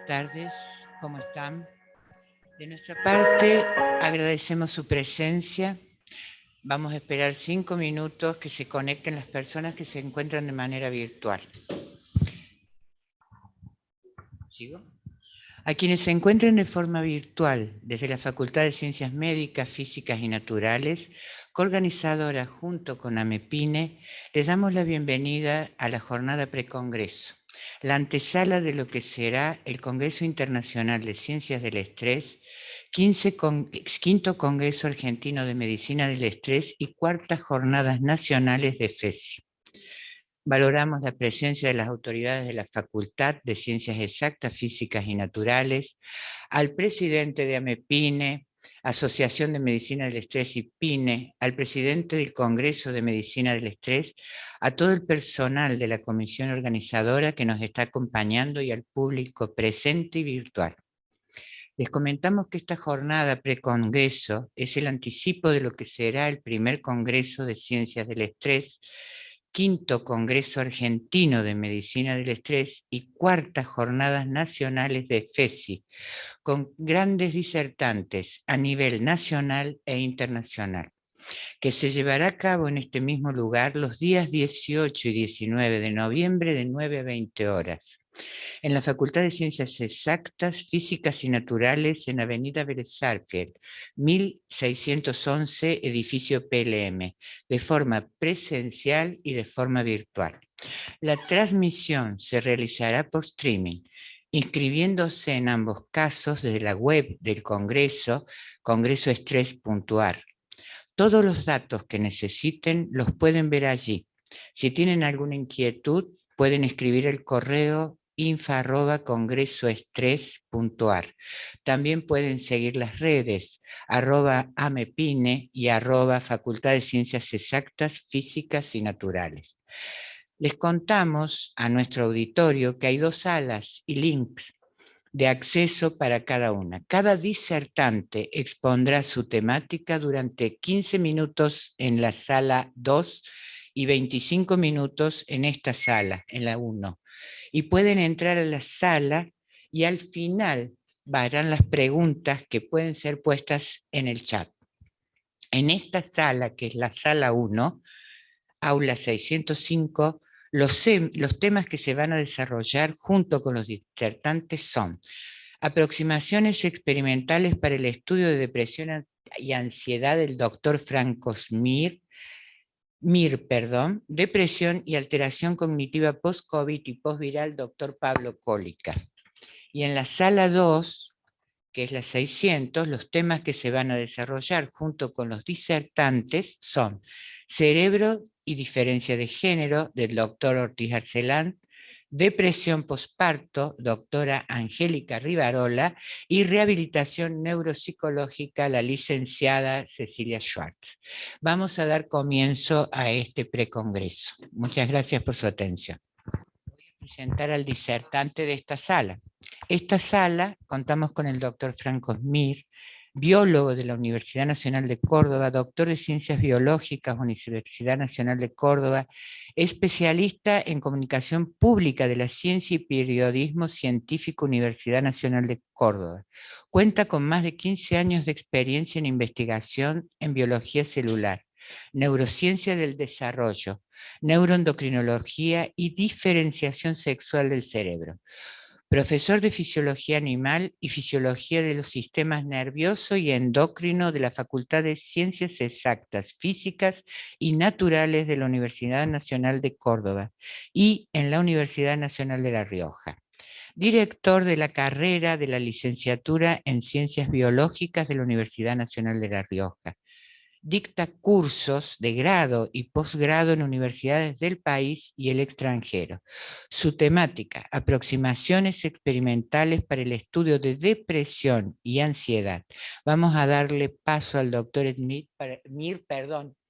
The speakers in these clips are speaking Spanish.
Buenas tardes, ¿cómo están? De nuestra parte, agradecemos su presencia. Vamos a esperar 5 minutos que se conecten las personas que se encuentran de manera virtual. ¿Sigo? A quienes se encuentren de forma virtual desde la Facultad de Ciencias Médicas, Físicas y Naturales, coorganizadora junto con AMEPINE, les damos la bienvenida a la jornada precongreso, la antesala de lo que será el Congreso Internacional de Ciencias del Estrés, quinto Congreso Argentino de Medicina del Estrés y cuartas Jornadas Nacionales de FESI. Valoramos la presencia de las autoridades de la Facultad de Ciencias Exactas, Físicas y Naturales, al presidente de AMEPINE, Asociación de Medicina del Estrés y PINE, al presidente del Congreso de Medicina del Estrés, a todo el personal de la comisión organizadora que nos está acompañando y al público presente y virtual. Les comentamos que esta jornada precongreso es el anticipo de lo que será el primer Congreso de Ciencias del Estrés, quinto Congreso Argentino de Medicina del Estrés y cuartas Jornadas Nacionales de FESI, con grandes disertantes a nivel nacional e internacional, que se llevará a cabo en este mismo lugar los días 18 y 19 de noviembre de 9 a 20 horas. En la Facultad de Ciencias Exactas, Físicas y Naturales en Avenida Vélez Sarsfield, 1611, edificio PLM, de forma presencial y de forma virtual. La transmisión se realizará por streaming, inscribiéndose en ambos casos desde la web del Congreso, congresoestrés.ar. Todos los datos que necesiten los pueden ver allí. Si tienen alguna inquietud, pueden escribir el correo info@congresoestrés.ar. También pueden seguir las redes @amepine y @Facultad de Ciencias Exactas, Físicas y Naturales. Les contamos a nuestro auditorio que hay 2 salas y links de acceso para cada una. Cada disertante expondrá su temática durante 15 minutos en la sala 2 y 25 minutos en esta sala, en la 1. Y pueden entrar a la sala y al final verán las preguntas que pueden ser puestas en el chat. En esta sala, que es la sala 1, aula 605, los temas que se van a desarrollar junto con los disertantes son aproximaciones experimentales para el estudio de depresión y ansiedad del doctor Francos Mir, depresión y alteración cognitiva post-COVID y post-viral, doctor Pablo Cólica. Y en la sala 2, que es la 600, los temas que se van a desarrollar junto con los disertantes son cerebro y diferencia de género, del doctor Ortiz Arcelán, depresión posparto, doctora Angélica Rivarola, y rehabilitación neuropsicológica, la licenciada Cecilia Schwartz. Vamos a dar comienzo a este precongreso. Muchas gracias por su atención. Voy a presentar al disertante de esta sala. Esta sala contamos con el doctor Francos Mir, biólogo de la Universidad Nacional de Córdoba, doctor de Ciencias Biológicas, Universidad Nacional de Córdoba, especialista en Comunicación Pública de la Ciencia y Periodismo Científico, Universidad Nacional de Córdoba. Cuenta con más de 15 años de experiencia en investigación en biología celular, neurociencia del desarrollo, neuroendocrinología y diferenciación sexual del cerebro. Profesor de Fisiología Animal y Fisiología de los Sistemas Nervioso y Endocrino de la Facultad de Ciencias Exactas, Físicas y Naturales de la Universidad Nacional de Córdoba y en la Universidad Nacional de La Rioja. Director de la carrera de la licenciatura en Ciencias Biológicas de la Universidad Nacional de La Rioja. Dicta cursos de grado y posgrado en universidades del país y el extranjero. Su temática, aproximaciones experimentales para el estudio de depresión y ansiedad. Vamos a darle paso al doctor Mir,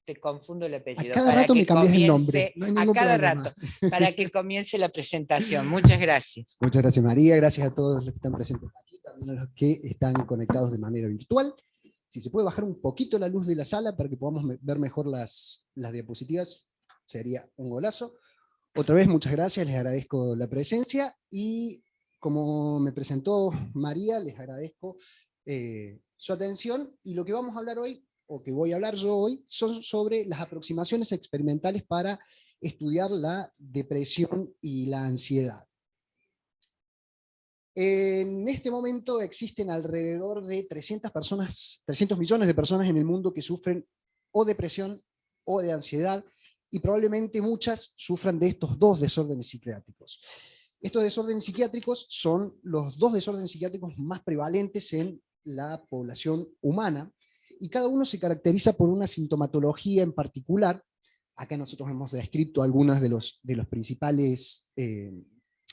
te confundo el apellido. A cada rato me cambias el nombre, no hay ningún problema. Para que comience la presentación. Muchas gracias. Muchas gracias, María. Gracias a todos los que están presentes aquí, también a los que están conectados de manera virtual. Si se puede bajar un poquito la luz de la sala para que podamos ver mejor las diapositivas, sería un golazo. Otra vez, muchas gracias, les agradezco la presencia y como me presentó María, les agradezco su atención, y lo que vamos a hablar hoy, o que voy a hablar yo hoy, son sobre las aproximaciones experimentales para estudiar la depresión y la ansiedad. En este momento existen alrededor de 300 millones de personas en el mundo que sufren o depresión o de ansiedad, y probablemente muchas sufran de estos dos desórdenes psiquiátricos. Estos desórdenes psiquiátricos son los dos desórdenes psiquiátricos más prevalentes en la población humana, y cada uno se caracteriza por una sintomatología en particular. Acá nosotros hemos descrito algunos de los principales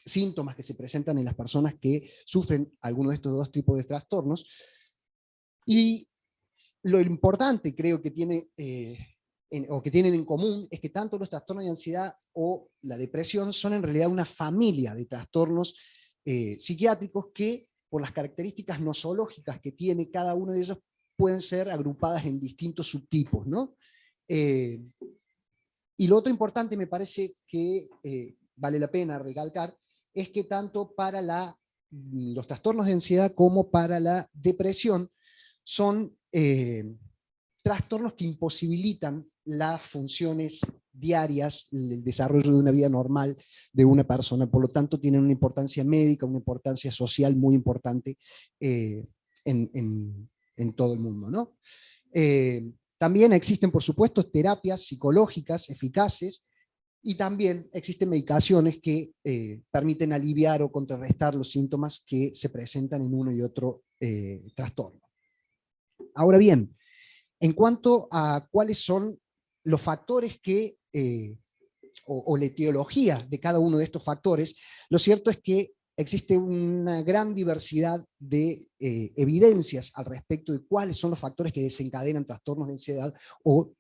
síntomas que se presentan en las personas que sufren alguno de estos dos tipos de trastornos. Y lo importante, creo que tiene, o que tienen en común, es que tanto los trastornos de ansiedad o la depresión son en realidad una familia de trastornos psiquiátricos que, por las características nosológicas que tiene cada uno de ellos, pueden ser agrupadas en distintos subtipos, ¿no? Y lo otro importante, me parece que vale la pena recalcar, es que tanto para los trastornos de ansiedad como para la depresión son trastornos que imposibilitan las funciones diarias, el desarrollo de una vida normal de una persona. Por lo tanto, tienen una importancia médica, una importancia social muy importante en todo el mundo, ¿no? También existen, por supuesto, terapias psicológicas eficaces, y también existen medicaciones que permiten aliviar o contrarrestar los síntomas que se presentan en uno y otro trastorno. Ahora bien, en cuanto a cuáles son los factores que, o la etiología de cada uno de estos factores, lo cierto es que existe una gran diversidad de evidencias al respecto de cuáles son los factores que desencadenan trastornos de ansiedad o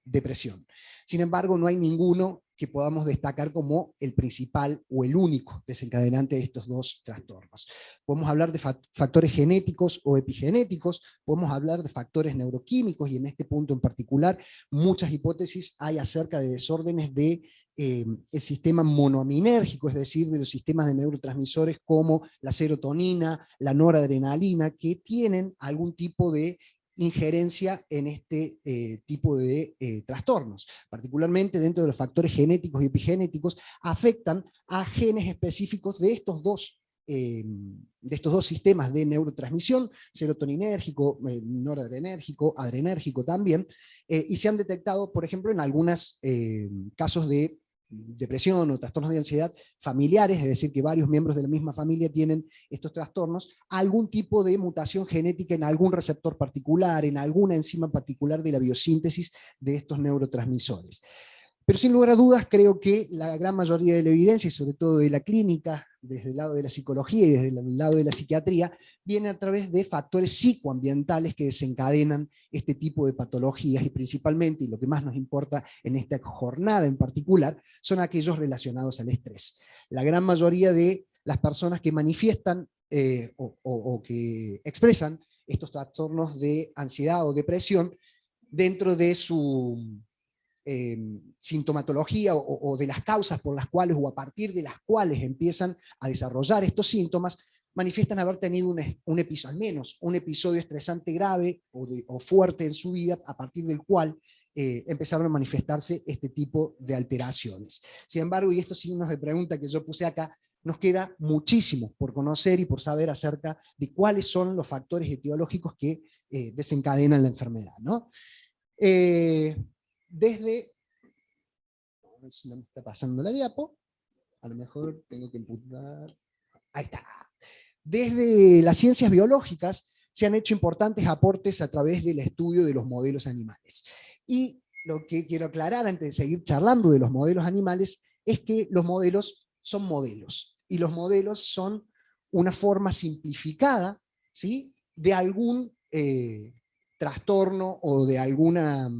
depresión. Sin embargo, no hay ninguno que podamos destacar como el principal o el único desencadenante de estos dos trastornos. Podemos hablar de factores genéticos o epigenéticos, podemos hablar de factores neuroquímicos, y en este punto en particular muchas hipótesis hay acerca de desórdenes de el sistema monoaminérgico, es decir, de los sistemas de neurotransmisores como la serotonina, la noradrenalina, que tienen algún tipo de injerencia en este tipo de trastornos. Particularmente dentro de los factores genéticos y epigenéticos, afectan a genes específicos de estos dos sistemas de neurotransmisión, serotoninérgico, noradrenérgico, adrenérgico también, y se han detectado, por ejemplo, en algunos casos de depresión o trastornos de ansiedad familiares, es decir, que varios miembros de la misma familia tienen estos trastornos, algún tipo de mutación genética en algún receptor particular, en alguna enzima particular de la biosíntesis de estos neurotransmisores. Pero sin lugar a dudas, creo que la gran mayoría de la evidencia, y sobre todo de la clínica, desde el lado de la psicología y desde el lado de la psiquiatría, viene a través de factores psicoambientales que desencadenan este tipo de patologías, y principalmente, y lo que más nos importa en esta jornada en particular, son aquellos relacionados al estrés. La gran mayoría de las personas que manifiestan o que expresan estos trastornos de ansiedad o depresión, dentro de su sintomatología o de las causas por las cuales o a partir de las cuales empiezan a desarrollar estos síntomas, manifiestan haber tenido al menos un episodio estresante grave o fuerte en su vida, a partir del cual empezaron a manifestarse este tipo de alteraciones. Sin embargo, y estos signos de pregunta que yo puse acá, nos queda muchísimo por conocer y por saber acerca de cuáles son los factores etiológicos que desencadenan la enfermedad, ¿no? Desde, a ver si no me está pasando la diapo, a lo mejor tengo que imputar, ahí está. Desde las ciencias biológicas se han hecho importantes aportes a través del estudio de los modelos animales. Y lo que quiero aclarar antes de seguir charlando de los modelos animales es que los modelos son modelos, y los modelos son una forma simplificada, ¿sí?, de algún trastorno o de alguna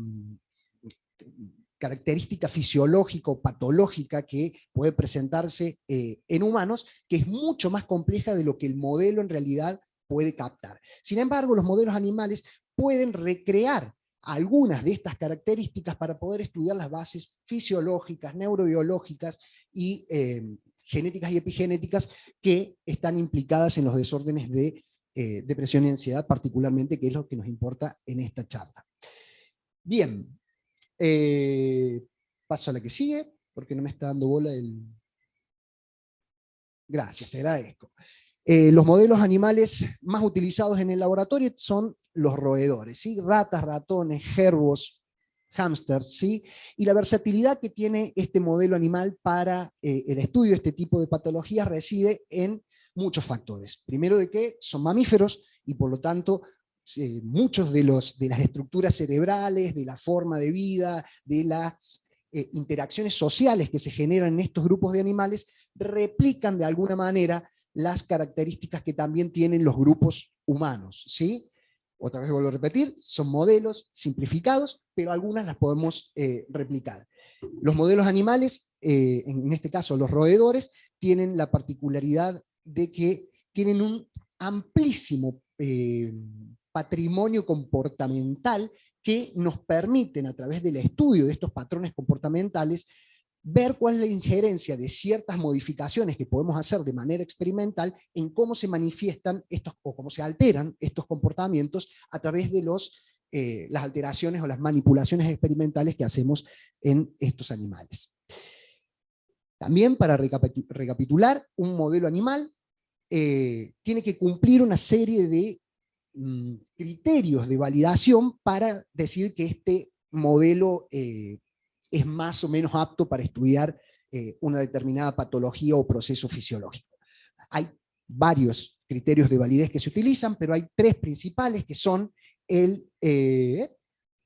característica fisiológica o patológica que puede presentarse en humanos, que es mucho más compleja de lo que el modelo en realidad puede captar. Sin embargo, los modelos animales pueden recrear algunas de estas características para poder estudiar las bases fisiológicas, neurobiológicas y genéticas y epigenéticas que están implicadas en los desórdenes de depresión y ansiedad, particularmente, que es lo que nos importa en esta charla. Bien, paso a la que sigue, porque no me está dando bola el... Gracias, te agradezco. Los modelos animales más utilizados en el laboratorio son los roedores, ¿sí? Ratas, ratones, jerbos, hámsters, ¿sí? Y la versatilidad que tiene este modelo animal para el estudio de este tipo de patologías reside en muchos factores. Primero, de que son mamíferos y por lo tanto muchos de las estructuras cerebrales, de la forma de vida, de las interacciones sociales que se generan en estos grupos de animales, replican de alguna manera las características que también tienen los grupos humanos, ¿sí? Otra vez vuelvo a repetir, son modelos simplificados, pero algunas las podemos replicar. Los modelos animales, en este caso los roedores, tienen la particularidad de que tienen un amplísimo patrimonio comportamental que nos permiten, a través del estudio de estos patrones comportamentales, ver cuál es la injerencia de ciertas modificaciones que podemos hacer de manera experimental en cómo se manifiestan estos, o cómo se alteran estos comportamientos a través de las alteraciones o las manipulaciones experimentales que hacemos en estos animales. También, para recapitular, un modelo animal tiene que cumplir una serie de criterios de validación para decir que este modelo es más o menos apto para estudiar una determinada patología o proceso fisiológico. Hay varios criterios de validez que se utilizan, pero hay tres principales que son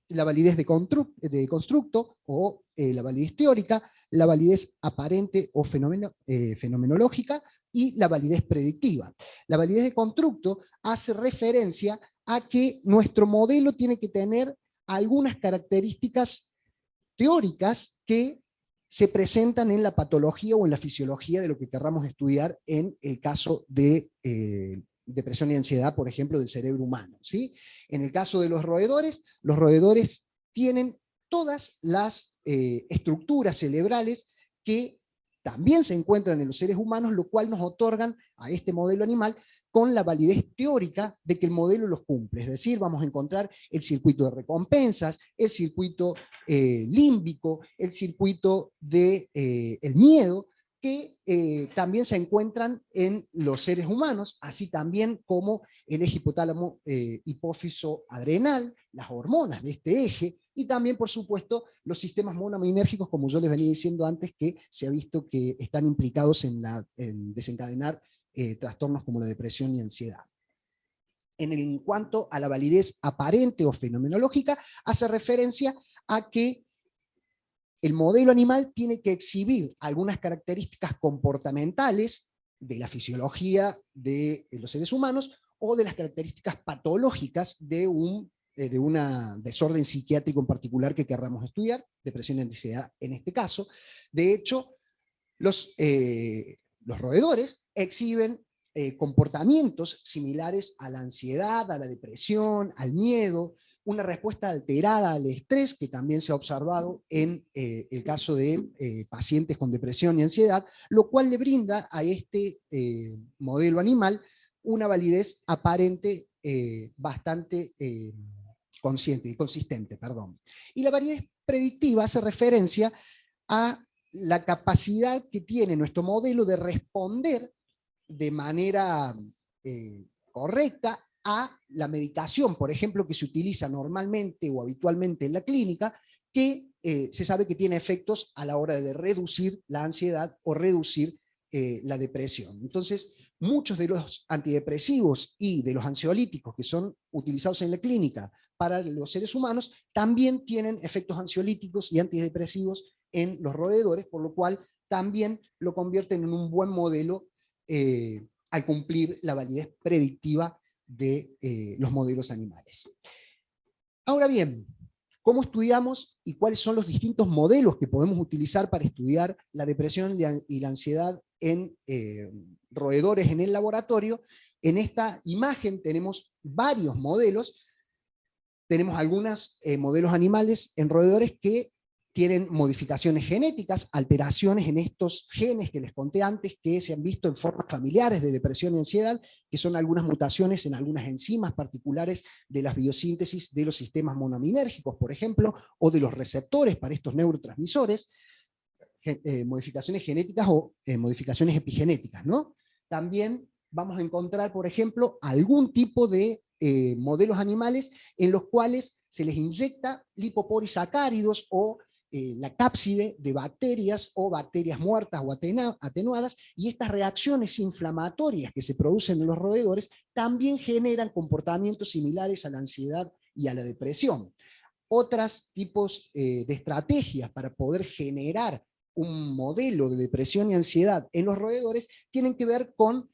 la validez de constructo o la validez teórica, la validez aparente o fenomenológica y la validez predictiva. La validez de constructo hace referencia a que nuestro modelo tiene que tener algunas características teóricas que se presentan en la patología o en la fisiología de lo que querramos estudiar en el caso de depresión y ansiedad, por ejemplo, del cerebro humano, ¿sí? En el caso de los roedores tienen todas las estructuras cerebrales que también se encuentran en los seres humanos, lo cual nos otorgan a este modelo animal con la validez teórica de que el modelo los cumple. Es decir, vamos a encontrar el circuito de recompensas, el circuito límbico, el circuito del miedo, que también se encuentran en los seres humanos, así también como el eje hipotálamo hipófiso adrenal, las hormonas de este eje, y también, por supuesto, los sistemas monoaminérgicos, como yo les venía diciendo antes, que se ha visto que están implicados en desencadenar trastornos como la depresión y ansiedad. En cuanto a la validez aparente o fenomenológica, hace referencia a que el modelo animal tiene que exhibir algunas características comportamentales de la fisiología de los seres humanos o de las características patológicas de un desorden psiquiátrico en particular que querramos estudiar, depresión y ansiedad en este caso. De hecho, los roedores exhiben comportamientos similares a la ansiedad, a la depresión, al miedo, una respuesta alterada al estrés, que también se ha observado en el caso de pacientes con depresión y ansiedad, lo cual le brinda a este modelo animal una validez aparente bastante consistente. Y la validez predictiva hace referencia a la capacidad que tiene nuestro modelo de responder de manera correcta a la medicación, por ejemplo, que se utiliza normalmente o habitualmente en la clínica, que se sabe que tiene efectos a la hora de reducir la ansiedad o reducir la depresión. Entonces, muchos de los antidepresivos y de los ansiolíticos que son utilizados en la clínica para los seres humanos también tienen efectos ansiolíticos y antidepresivos en los roedores, por lo cual también lo convierten en un buen modelo al cumplir la validez predictiva de los modelos animales. Ahora bien, ¿cómo estudiamos y cuáles son los distintos modelos que podemos utilizar para estudiar la depresión y la ansiedad en roedores en el laboratorio? En esta imagen tenemos varios modelos. Tenemos algunos modelos animales en roedores que tienen modificaciones genéticas, alteraciones en estos genes que les conté antes, que se han visto en formas familiares de depresión y ansiedad, que son algunas mutaciones en algunas enzimas particulares de las biosíntesis de los sistemas monoaminérgicos, por ejemplo, o de los receptores para estos neurotransmisores, modificaciones genéticas o modificaciones epigenéticas, ¿no? También vamos a encontrar, por ejemplo, algún tipo de modelos animales en los cuales se les inyecta lipopolisacáridos o la cápside de bacterias o bacterias muertas o atenuadas, y estas reacciones inflamatorias que se producen en los roedores también generan comportamientos similares a la ansiedad y a la depresión. Otros tipos de estrategias para poder generar un modelo de depresión y ansiedad en los roedores tienen que ver con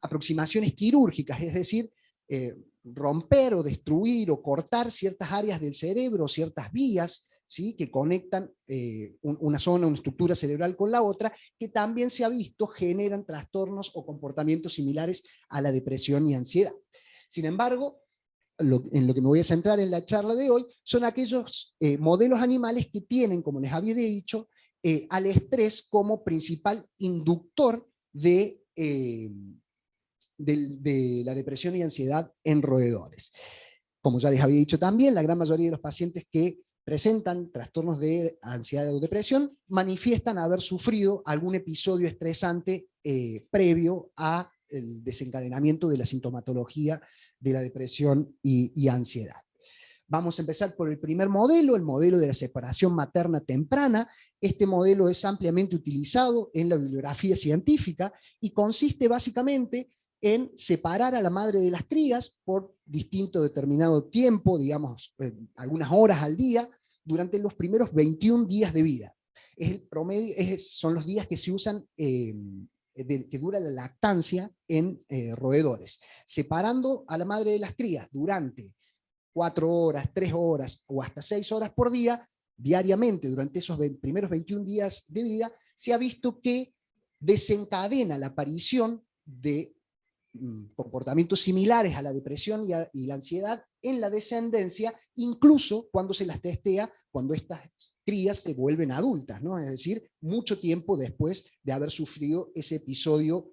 aproximaciones quirúrgicas, es decir, romper o destruir o cortar ciertas áreas del cerebro, ciertas vías, ¿sí?, que conectan una zona, una estructura cerebral con la otra, que también se ha visto generan trastornos o comportamientos similares a la depresión y ansiedad. Sin embargo, en lo que me voy a centrar en la charla de hoy, son aquellos modelos animales que tienen, como les había dicho, al estrés como principal inductor de la depresión y ansiedad en roedores. Como ya les había dicho también, la gran mayoría de los pacientes que presentan trastornos de ansiedad o depresión manifiestan haber sufrido algún episodio estresante previo al desencadenamiento de la sintomatología de la depresión y ansiedad. Vamos a empezar por el primer modelo, el modelo de la separación materna temprana. Este modelo es ampliamente utilizado en la bibliografía científica y consiste básicamente en separar a la madre de las crías por distinto determinado tiempo, digamos, algunas horas al día, durante los primeros 21 días de vida. Es el promedio, son los días que se usan, que dura la lactancia en roedores, separando a la madre de las crías durante 4 horas, 3 horas o hasta 6 horas por día, diariamente, durante esos primeros 21 días de vida, se ha visto que desencadena la aparición de comportamientos similares a la depresión y la ansiedad en la descendencia, incluso cuando se las testea, cuando estas crías se vuelven adultas, ¿no? Es decir, mucho tiempo después de haber sufrido ese episodio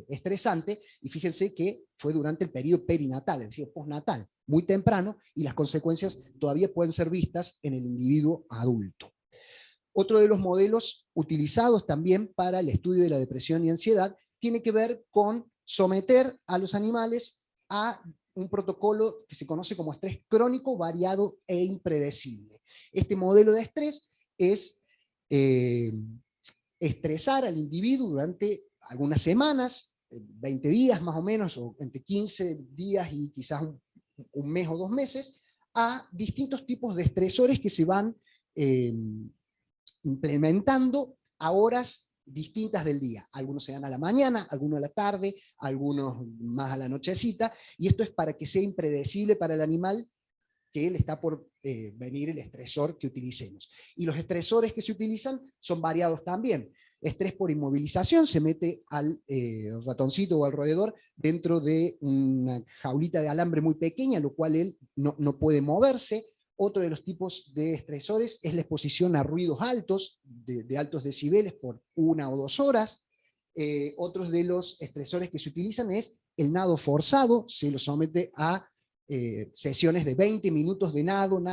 estresante, y fíjense que fue durante el periodo perinatal, es decir, postnatal, muy temprano, y las consecuencias todavía pueden ser vistas en el individuo adulto. Otro de los modelos utilizados también para el estudio de la depresión y ansiedad tiene que ver con someter a los animales a un protocolo que se conoce como estrés crónico, variado e impredecible. Este modelo de estrés es estresar al individuo durante algunas semanas, 20 días más o menos, o entre 15 días y quizás un mes o 2 meses, a distintos tipos de estresores que se van implementando a horas distintas del día. Algunos se dan a la mañana, algunos a la tarde, algunos más a la nochecita, y esto es para que sea impredecible para el animal que le está por venir el estresor que utilicemos. Y los estresores que se utilizan son variados también. Estrés por inmovilización, se mete al ratoncito o al roedor dentro de una jaulita de alambre muy pequeña, lo cual él no puede moverse. Otro de los tipos de estresores es la exposición a ruidos altos, de altos decibeles por 1 o 2 horas. Otros de los estresores que se utilizan es el nado forzado, se lo somete a sesiones de 20 minutos de nado,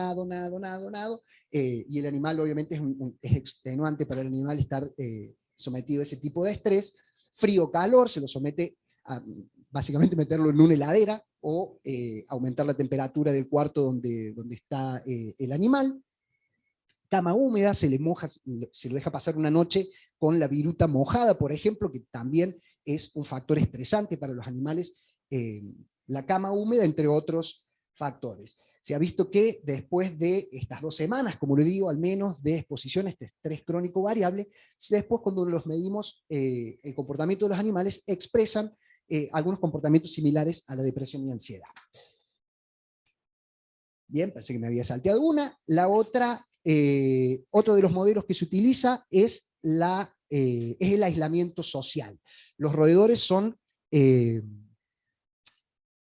y el animal obviamente es extenuante para el animal estar sometido a ese tipo de estrés. Frío-calor, se lo somete a básicamente meterlo en una heladera o aumentar la temperatura del cuarto donde está el animal. Cama húmeda, se lo deja pasar una noche con la viruta mojada, por ejemplo, que también es un factor estresante para los animales, la cama húmeda, entre otros factores. Se ha visto que después de estas 2 semanas, como le digo, al menos de exposición a este estrés crónico variable, después cuando los medimos el comportamiento de los animales, expresan algunos comportamientos similares a la depresión y ansiedad. Bien, parece que me había salteado una. La otra, otro de los modelos que se utiliza es el aislamiento social. Los roedores son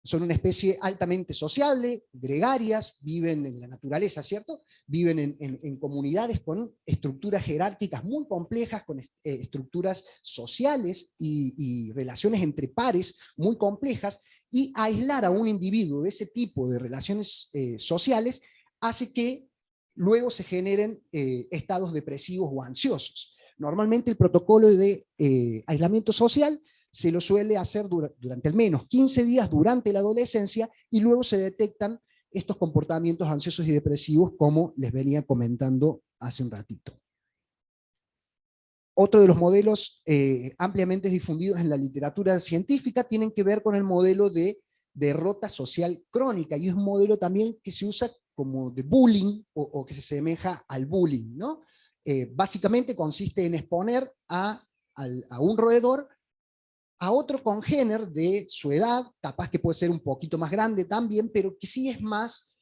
son una especie altamente sociable, gregarias, viven en la naturaleza, ¿cierto? Viven en comunidades con estructuras jerárquicas muy complejas, con estructuras sociales y relaciones entre pares muy complejas, y aislar a un individuo de ese tipo de relaciones sociales hace que luego se generen estados depresivos o ansiosos. Normalmente el protocolo de aislamiento social se lo suele hacer durante al menos 15 días durante la adolescencia, y luego se detectan estos comportamientos ansiosos y depresivos, como les venía comentando hace un ratito. Otro de los modelos ampliamente difundidos en la literatura científica tienen que ver con el modelo de derrota social crónica, y es un modelo también que se usa como de bullying, o que se asemeja al bullying, ¿no? Básicamente consiste en exponer a un roedor a otro congéner de su edad, capaz que puede ser un poquito más grande también, pero que sí es más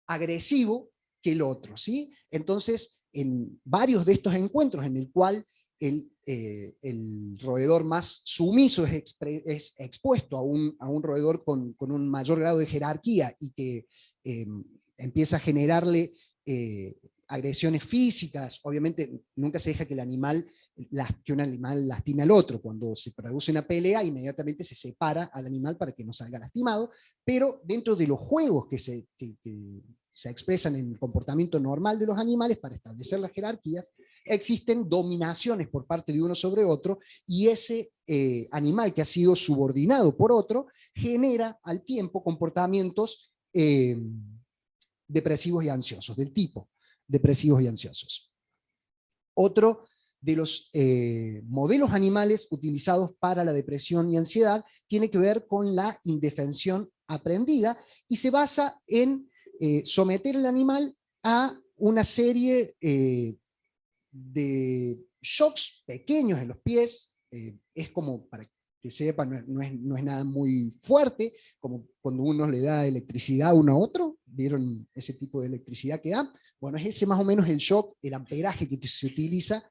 agresivo que el otro, ¿sí? Entonces, en varios de estos encuentros en el cual el roedor más sumiso es expuesto a un roedor con un mayor grado de jerarquía, y que empieza a generarle agresiones físicas. Obviamente nunca se deja que un animal lastime al otro. Cuando se produce una pelea, inmediatamente se separa al animal para que no salga lastimado, pero dentro de los juegos que se expresan en el comportamiento normal de los animales para establecer las jerarquías, existen dominaciones por parte de uno sobre otro, y ese animal que ha sido subordinado por otro genera al tiempo comportamientos depresivos y ansiosos, del tipo depresivos y ansiosos. Otro de los modelos animales utilizados para la depresión y ansiedad tiene que ver con la indefensión aprendida, y se basa en someter al animal a una serie de shocks pequeños en los pies. Es como, para que sepan, no es nada muy fuerte, como cuando uno le da electricidad uno a otro. ¿Vieron ese tipo de electricidad que da? Bueno, es ese más o menos el shock, el amperaje que se utiliza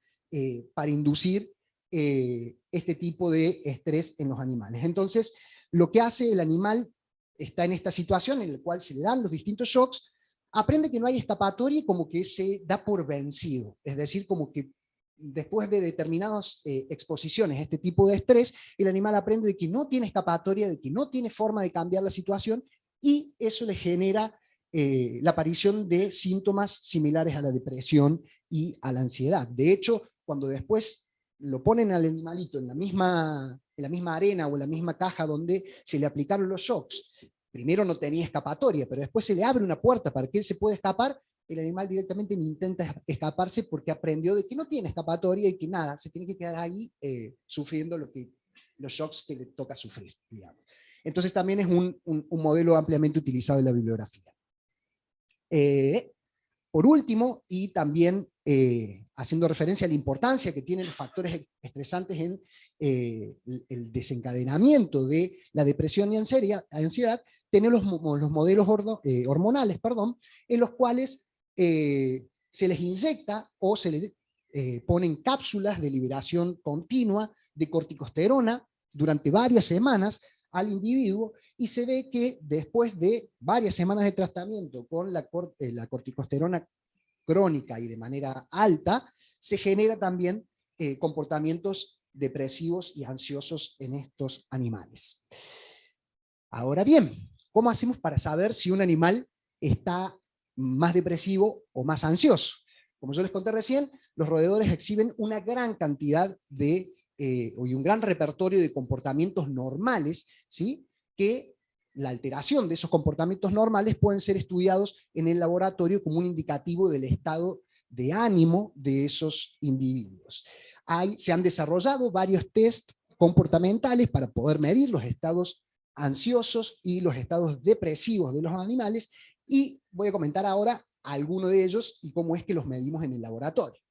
para inducir este tipo de estrés en los animales. Entonces, lo que hace el animal está en esta situación en la cual se le dan los distintos shocks, aprende que no hay escapatoria y como que se da por vencido. Es decir, como que después de determinadas exposiciones a este tipo de estrés, el animal aprende de que no tiene escapatoria, de que no tiene forma de cambiar la situación, y eso le genera la aparición de síntomas similares a la depresión y a la ansiedad. De hecho, cuando después lo ponen al animalito en la misma arena o en la misma caja donde se le aplicaron los shocks, primero no tenía escapatoria, pero después se le abre una puerta para que él se pueda escapar, el animal directamente ni intenta escaparse, porque aprendió de que no tiene escapatoria y que nada, se tiene que quedar ahí sufriendo los shocks que le toca sufrir, digamos. Entonces también es un modelo ampliamente utilizado en la bibliografía. Por último, y también haciendo referencia a la importancia que tienen los factores estresantes en el desencadenamiento de la depresión y ansiedad, tenemos los modelos hormonales, en los cuales se les inyecta o se les ponen cápsulas de liberación continua de corticosterona durante varias semanas al individuo, y se ve que después de varias semanas de tratamiento con la corticosterona crónica y de manera alta, se genera también comportamientos depresivos y ansiosos en estos animales. Ahora bien, ¿cómo hacemos para saber si un animal está más depresivo o más ansioso? Como yo les conté recién, los roedores exhiben una gran cantidad y un gran repertorio de comportamientos normales, ¿sí? Que la alteración de esos comportamientos normales pueden ser estudiados en el laboratorio como un indicativo del estado de ánimo de esos individuos. Se han desarrollado varios test comportamentales para poder medir los estados ansiosos y los estados depresivos de los animales, y voy a comentar ahora algunos de ellos y cómo es que los medimos en el laboratorio.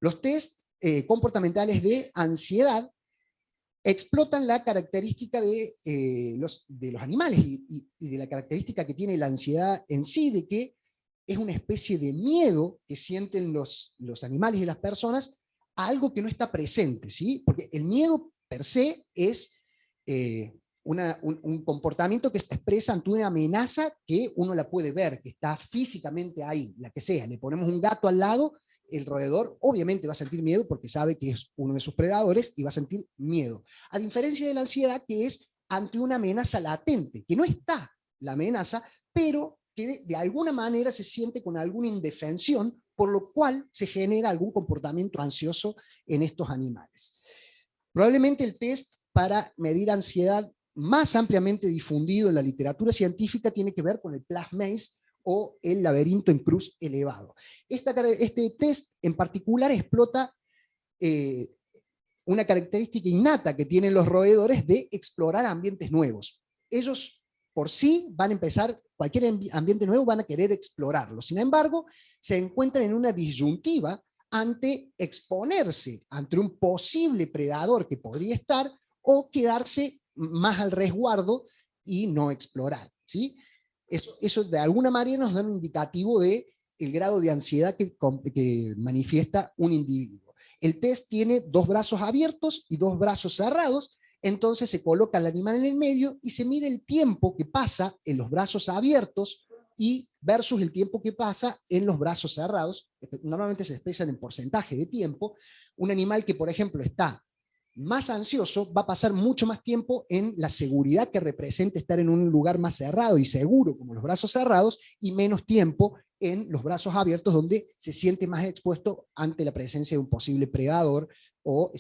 Los test comportamentales de ansiedad explotan la característica de los animales y de la característica que tiene la ansiedad en sí, de que es una especie de miedo que sienten los animales y las personas a algo que no está presente, ¿sí? Porque el miedo per se es un comportamiento que se expresa ante una amenaza que uno la puede ver, que está físicamente ahí, la que sea. Le ponemos un gato al lado, el roedor obviamente va a sentir miedo porque sabe que es uno de sus predadores y va a sentir miedo. A diferencia de la ansiedad, que es ante una amenaza latente, que no está la amenaza, pero que de alguna manera se siente con alguna indefensión, por lo cual se genera algún comportamiento ansioso en estos animales. Probablemente el test para medir ansiedad más ampliamente difundido en la literatura científica tiene que ver con el Plus Maze o el laberinto en cruz elevado. Este test en particular explota una característica innata que tienen los roedores de explorar ambientes nuevos. Ellos por sí van a empezar, cualquier ambiente nuevo van a querer explorarlo. Sin embargo, se encuentran en una disyuntiva ante exponerse ante un posible predador que podría estar o quedarse más al resguardo y no explorar, ¿sí? Eso de alguna manera nos da un indicativo de el grado de ansiedad que manifiesta un individuo. El test tiene 2 brazos abiertos y 2 brazos cerrados, entonces se coloca el animal en el medio y se mide el tiempo que pasa en los brazos abiertos y versus el tiempo que pasa en los brazos cerrados. Normalmente se expresan en porcentaje de tiempo. Un animal que, por ejemplo, está más ansioso va a pasar mucho más tiempo en la seguridad que representa estar en un lugar más cerrado y seguro, como los brazos cerrados, y menos tiempo en los brazos abiertos, donde se siente más expuesto ante la presencia de un posible predador, o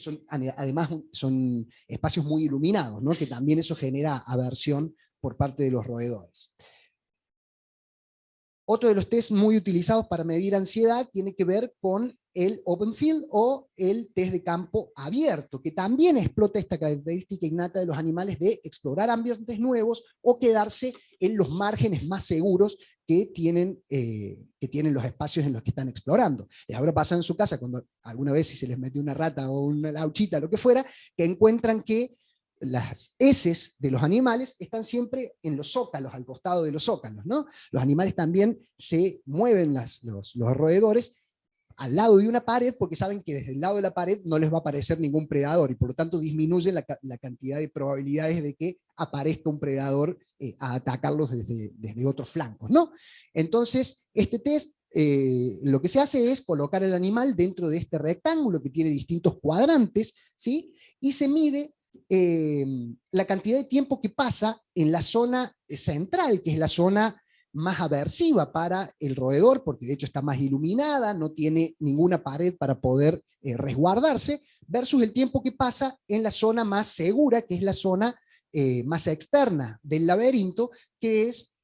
además son espacios muy iluminados, ¿no? Que también eso genera aversión por parte de los roedores. Otro de los test muy utilizados para medir ansiedad tiene que ver con el open field o el test de campo abierto, que también explota esta característica innata de los animales de explorar ambientes nuevos o quedarse en los márgenes más seguros que tienen los espacios en los que están explorando. Les habrá pasado en su casa cuando alguna vez si se les metió una rata o una lauchita, lo que fuera, que encuentran que las heces de los animales están siempre en los zócalos, al costado de los zócalos, ¿no? Los animales también se mueven, los roedores, al lado de una pared, porque saben que desde el lado de la pared no les va a aparecer ningún predador, y por lo tanto disminuye la cantidad de probabilidades de que aparezca un predador a atacarlos desde otros flancos, ¿no? Entonces, este test, lo que se hace es colocar al animal dentro de este rectángulo que tiene distintos cuadrantes, ¿sí? Y se mide la cantidad de tiempo que pasa en la zona central, que es la zona más aversiva para el roedor, porque de hecho está más iluminada, no tiene ninguna pared para poder resguardarse, versus el tiempo que pasa en la zona más segura, que es la zona más externa del laberinto, que es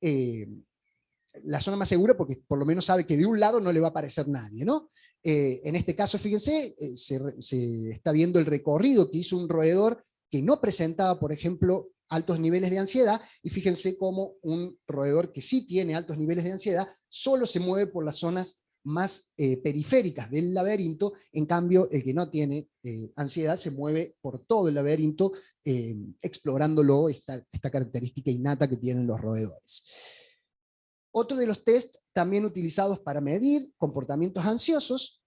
la zona más segura porque por lo menos sabe que de un lado no le va a aparecer nadie, ¿no? En este caso, fíjense, se está viendo el recorrido que hizo un roedor que no presentaba, por ejemplo, altos niveles de ansiedad, y fíjense cómo un roedor que sí tiene altos niveles de ansiedad solo se mueve por las zonas más periféricas del laberinto, en cambio el que no tiene ansiedad se mueve por todo el laberinto, explorándolo, esta característica innata que tienen los roedores. Otro de los test también utilizados para medir comportamientos ansiosos,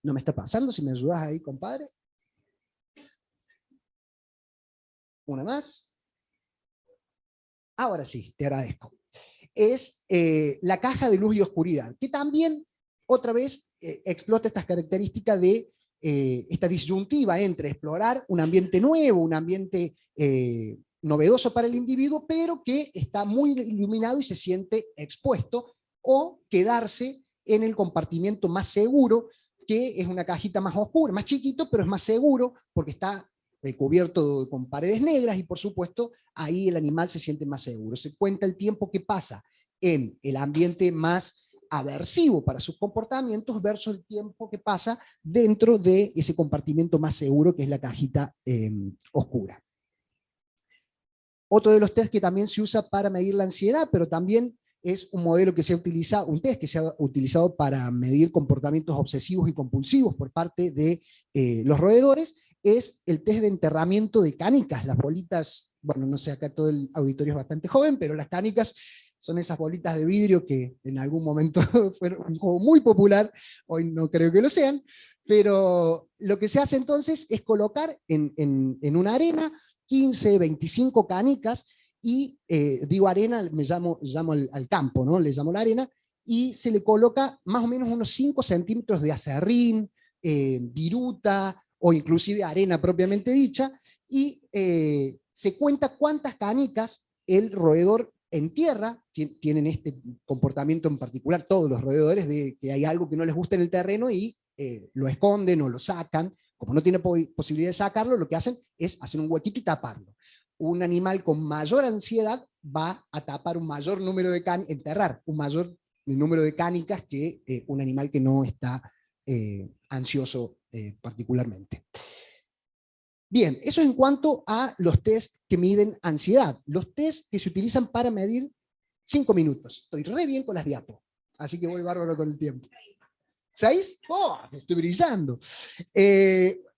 no me está pasando, si me ayudas ahí, compadre. Una más. Ahora sí, te agradezco. Es la caja de luz y oscuridad, que también, otra vez, explota estas características de esta disyuntiva entre explorar un ambiente nuevo, un ambiente novedoso para el individuo, pero que está muy iluminado y se siente expuesto, o quedarse en el compartimiento más seguro, que es una cajita más oscura, más chiquito, pero es más seguro porque está cubierto con paredes negras, y por supuesto ahí el animal se siente más seguro. Se cuenta el tiempo que pasa en el ambiente más aversivo para sus comportamientos versus el tiempo que pasa dentro de ese compartimiento más seguro que es la cajita oscura. Otro de los test que también se usa para medir la ansiedad, pero también es un modelo que se ha utilizado, un test que se ha utilizado para medir comportamientos obsesivos y compulsivos por parte de los roedores, es el test de enterramiento de canicas, las bolitas, bueno, no sé, acá todo el auditorio es bastante joven, pero las canicas son esas bolitas de vidrio que en algún momento fueron un juego muy popular, hoy no creo que lo sean, pero lo que se hace entonces es colocar en una arena 15, 25 canicas, y digo arena, llamo al campo, ¿no? Le llamo la arena, y se le coloca más o menos unos 5 centímetros de acerrín, viruta, o inclusive arena propiamente dicha, y se cuenta cuántas canicas el roedor entierra. Tienen este comportamiento en particular todos los roedores, de que hay algo que no les gusta en el terreno y lo esconden o lo sacan. Como no tiene posibilidad de sacarlo, lo que hacen es hacer un huequito y taparlo. Un animal con mayor ansiedad va a tapar un mayor número de canicas, enterrar un mayor número de canicas que un animal que no está ansioso particularmente. Bien, eso en cuanto a los test que miden ansiedad. Los test que se utilizan para medir 5 minutos. Estoy re bien con las diapos, así que voy bárbaro con el tiempo. ¿6? ¡Oh! Estoy brillando.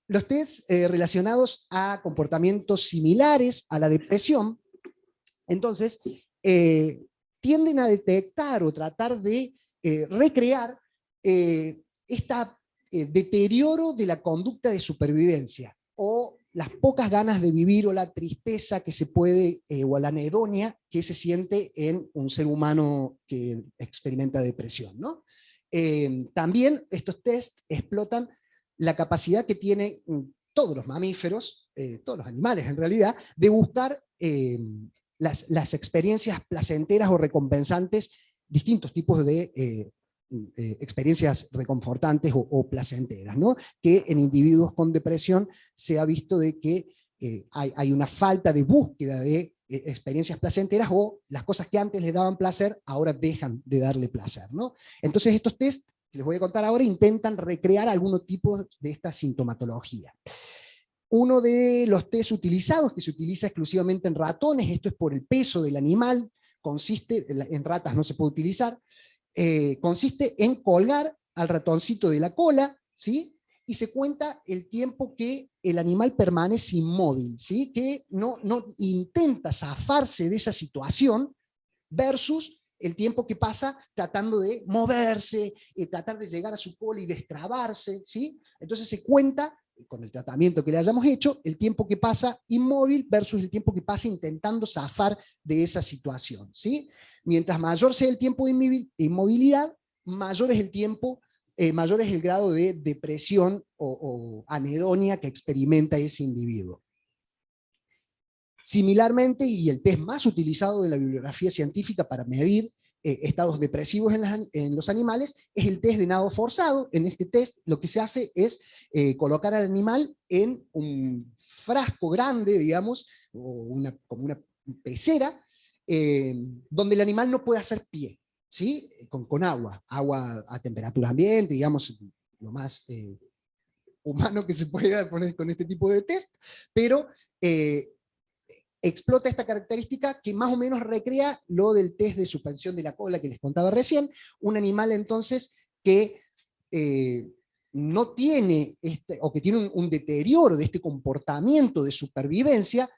Los test relacionados a comportamientos similares a la depresión, entonces, tienden a detectar o tratar de recrear este deterioro de la conducta de supervivencia, o las pocas ganas de vivir, o la tristeza que se puede, o la anedonia que se siente en un ser humano que experimenta depresión, ¿no? También estos test explotan la capacidad que tienen todos los mamíferos, todos los animales en realidad, de buscar las experiencias placenteras o recompensantes, distintos tipos de experiencias reconfortantes o placenteras, ¿no? Que en individuos con depresión se ha visto de que hay una falta de búsqueda de experiencias placenteras, o las cosas que antes les daban placer ahora dejan de darle placer, ¿no? Entonces estos test que les voy a contar ahora intentan recrear algún tipo de esta sintomatología. Uno de los test utilizados, que se utiliza exclusivamente en ratones, esto es por el peso del animal, consiste, en ratas no se puede utilizar, consiste en colgar al ratoncito de la cola, ¿sí? Y se cuenta el tiempo que el animal permanece inmóvil, ¿sí? Que no intenta zafarse de esa situación, versus el tiempo que pasa tratando de moverse, tratar de llegar a su cola y destrabarse, ¿sí? Entonces se cuenta, con el tratamiento que le hayamos hecho, el tiempo que pasa inmóvil versus el tiempo que pasa intentando zafar de esa situación, ¿sí? Mientras mayor sea el tiempo de inmovilidad, mayor es el tiempo, mayor es el grado de depresión o anedonia que experimenta ese individuo. Similarmente, y el test más utilizado de la bibliografía científica para medir estados depresivos en los animales, es el test de nado forzado. En este test lo que se hace es colocar al animal en un frasco grande, digamos, o como una pecera, donde el animal no puede hacer pie, ¿sí? Con agua a temperatura ambiente, digamos, lo más humano que se pueda poner con este tipo de test, pero explota esta característica que más o menos recrea lo del test de suspensión de la cola que les contaba recién. Un animal entonces que no tiene, o que tiene un deterioro de este comportamiento de supervivencia,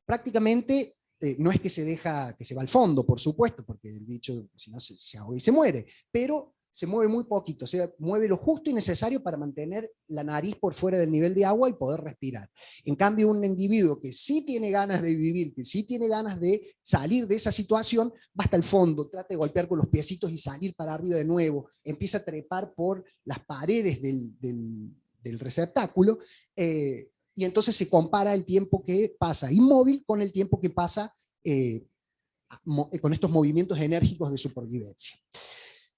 prácticamente no es que se deja, que se va al fondo, por supuesto, porque el bicho si no se ahoga y se muere, pero se mueve muy poquito, o sea, mueve lo justo y necesario para mantener la nariz por fuera del nivel de agua y poder respirar. En cambio, un individuo que sí tiene ganas de vivir, que sí tiene ganas de salir de esa situación, va hasta el fondo, trata de golpear con los piecitos y salir para arriba de nuevo, empieza a trepar por las paredes del receptáculo, y entonces se compara el tiempo que pasa inmóvil con el tiempo que pasa con estos movimientos enérgicos de supervivencia.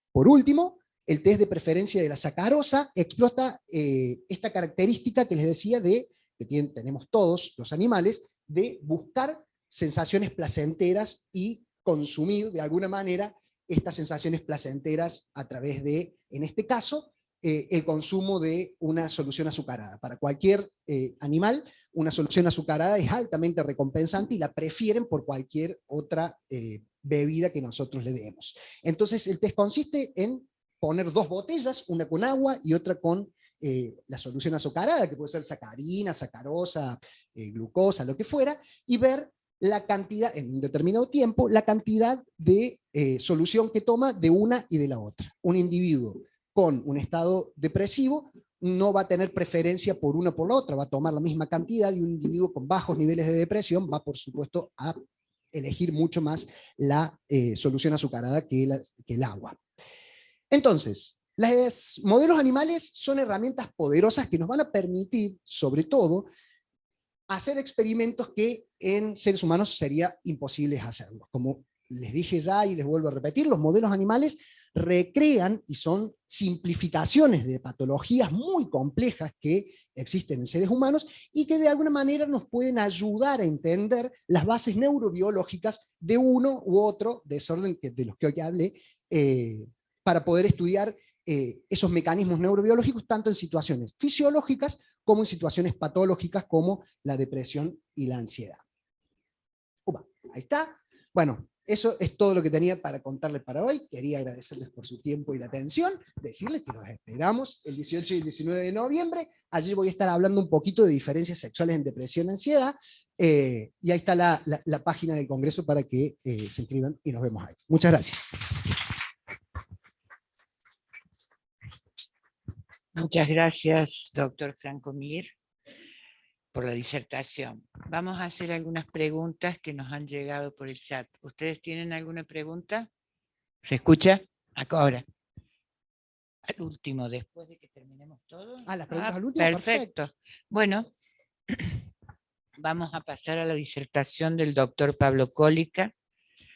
Por último, el test de preferencia de la sacarosa explota esta característica que les decía que tenemos todos los animales, de buscar sensaciones placenteras y consumir de alguna manera estas sensaciones placenteras a través de, en este caso, el consumo de una solución azucarada. Para cualquier animal, una solución azucarada es altamente recompensante y la prefieren por cualquier otra bebida que nosotros le demos. Entonces el test consiste en poner 2 botellas, una con agua y otra con la solución azucarada, que puede ser sacarina, sacarosa, glucosa, lo que fuera, y ver la cantidad, en un determinado tiempo, la cantidad de solución que toma de una y de la otra. Un individuo con un estado depresivo no va a tener preferencia por una o por la otra, va a tomar la misma cantidad, y un individuo con bajos niveles de depresión va, por supuesto, a elegir mucho más la solución azucarada que el agua. Entonces, los modelos animales son herramientas poderosas que nos van a permitir, sobre todo, hacer experimentos que en seres humanos sería imposible hacerlos. Como les dije ya y les vuelvo a repetir, los modelos animales recrean y son simplificaciones de patologías muy complejas que existen en seres humanos y que de alguna manera nos pueden ayudar a entender las bases neurobiológicas de uno u otro desorden de los que hoy hablé, para poder estudiar esos mecanismos neurobiológicos tanto en situaciones fisiológicas como en situaciones patológicas como la depresión y la ansiedad. Ahí está. Bueno, eso es todo lo que tenía para contarles para hoy. Quería agradecerles por su tiempo y la atención, decirles que los esperamos el 18 y el 19 de noviembre. Allí voy a estar hablando un poquito de diferencias sexuales en depresión y ansiedad, y ahí está la página del Congreso para que se inscriban y nos vemos ahí. Muchas gracias. Muchas gracias, doctor Franco Mir, por la disertación. Vamos a hacer algunas preguntas que nos han llegado por el chat. ¿Ustedes tienen alguna pregunta? ¿Se escucha? Ahora. Al último, después de que terminemos todo. Las preguntas al último. Perfecto. Bueno, vamos a pasar a la disertación del doctor Pablo Cólica,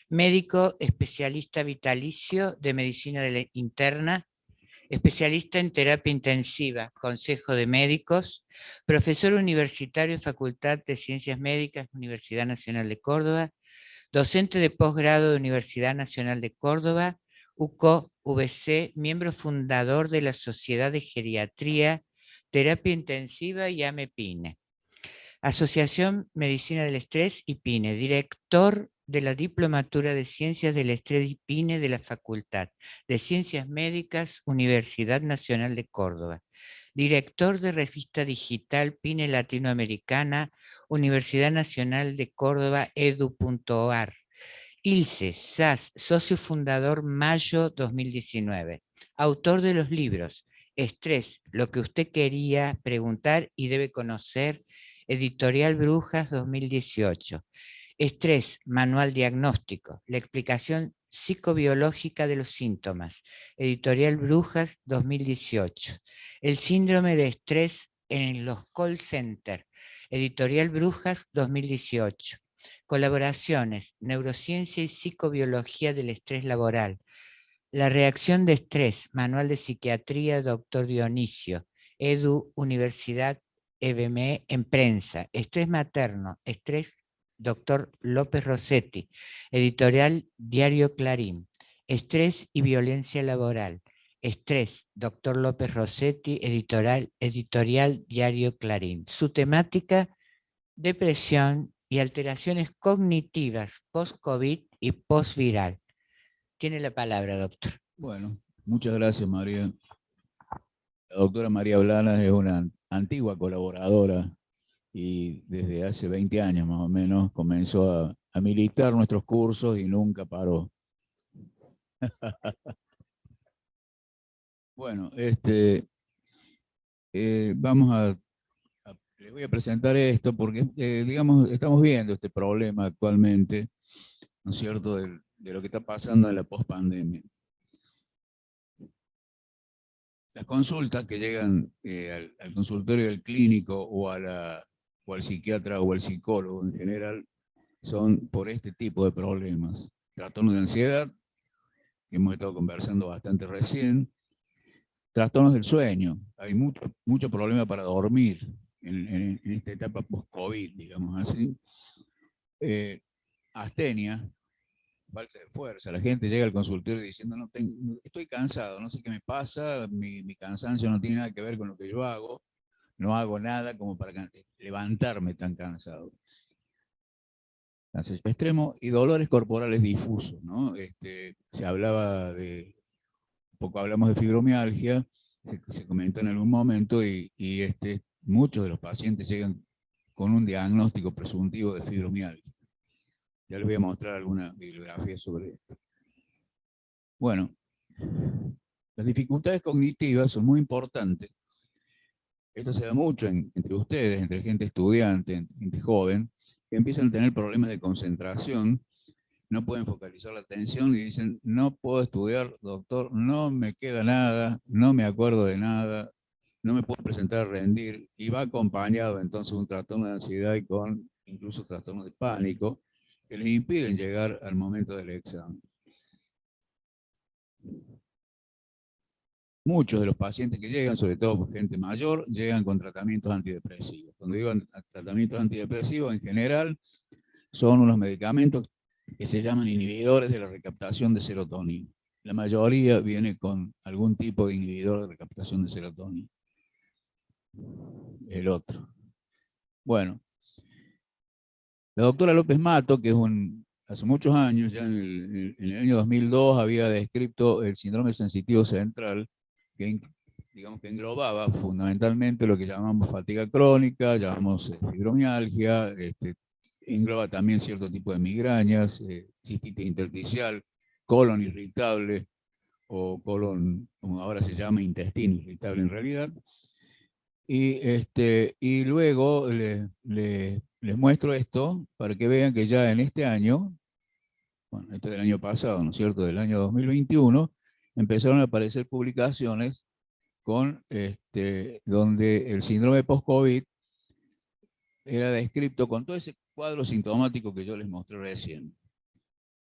médico especialista vitalicio de medicina interna, especialista en terapia intensiva, Consejo de Médicos, profesor universitario en Facultad de Ciencias Médicas, Universidad Nacional de Córdoba, docente de posgrado de Universidad Nacional de Córdoba, UCO-VC, miembro fundador de la Sociedad de Geriatría, Terapia Intensiva y AMEPINE. Asociación Medicina del Estrés y PINE, director de la Diplomatura de Ciencias del Estrés y PINE de la Facultad de Ciencias Médicas, Universidad Nacional de Córdoba, director de revista digital PINE Latinoamericana, Universidad Nacional de Córdoba, edu.ar, ILCE, SAS, socio fundador Mayo 2019, autor de los libros Estrés, lo que usted quería preguntar y debe conocer, Editorial Brujas 2018. Estrés, manual diagnóstico, la explicación psicobiológica de los síntomas, Editorial Brujas 2018. El síndrome de estrés en los call centers, Editorial Brujas 2018. Colaboraciones, neurociencia y psicobiología del estrés laboral. La reacción de estrés, manual de psiquiatría, doctor Dionisio, Edu, Universidad EBME en prensa. Estrés materno, estrés, doctor López Rossetti, editorial Diario Clarín. Estrés y violencia laboral. Estrés, doctor López Rossetti, editorial Diario Clarín. Su temática, depresión y alteraciones cognitivas post-COVID y post-viral. Tiene la palabra, doctor. Bueno, muchas gracias, María. La doctora María Blanes es una antigua colaboradora y desde hace 20 años más o menos comenzó a militar nuestros cursos y nunca paró. Bueno, les voy a presentar esto porque, digamos, estamos viendo este problema actualmente, ¿no es cierto?, de lo que está pasando en la pospandemia. Las consultas que llegan al consultorio del clínico o al psiquiatra o al psicólogo en general son por este tipo de problemas. Trastornos de ansiedad, que hemos estado conversando bastante recién. Trastornos del sueño. Hay mucho problema para dormir en esta etapa post-COVID, digamos así. Astenia, falta de fuerza. La gente llega al consultorio diciendo, estoy cansado, no sé qué me pasa, mi cansancio no tiene nada que ver con lo que yo hago, no hago nada como para levantarme tan cansado. Cansancio extremo y dolores corporales difusos, ¿no? Se hablaba poco hablamos de fibromialgia, se comentó en algún momento, y muchos de los pacientes llegan con un diagnóstico presuntivo de fibromialgia. Ya les voy a mostrar alguna bibliografía sobre esto. Bueno, las dificultades cognitivas son muy importantes Esto se da mucho entre ustedes, entre gente estudiante, entre gente joven, que empiezan a tener problemas de concentración, no pueden focalizar la atención y dicen, no puedo estudiar, doctor, no me queda nada, no me acuerdo de nada, no me puedo presentar a rendir, y va acompañado entonces un trastorno de ansiedad y con incluso trastorno de pánico, que les impiden llegar al momento del examen. Muchos de los pacientes que llegan, sobre todo por gente mayor, llegan con tratamientos antidepresivos. Cuando digo tratamientos antidepresivos, en general, son unos medicamentos que se llaman inhibidores de la recaptación de serotonina. La mayoría viene con algún tipo de inhibidor de recaptación de serotonina. El otro. Bueno, la doctora López Mato, que es hace muchos años, ya en el año 2002, había descrito el síndrome sensitivo central, que digamos que englobaba fundamentalmente lo que llamamos fatiga crónica, llamamos fibromialgia, engloba también cierto tipo de migrañas, cistitis intersticial, colon irritable, o colon, como ahora se llama, intestino irritable en realidad. Y luego les muestro esto para que vean que ya en este año, bueno, esto es del año pasado, ¿no es cierto?, del año 2021, empezaron a aparecer publicaciones con, donde el síndrome post-COVID era descrito con todo ese cuadro sintomático que yo les mostré recién,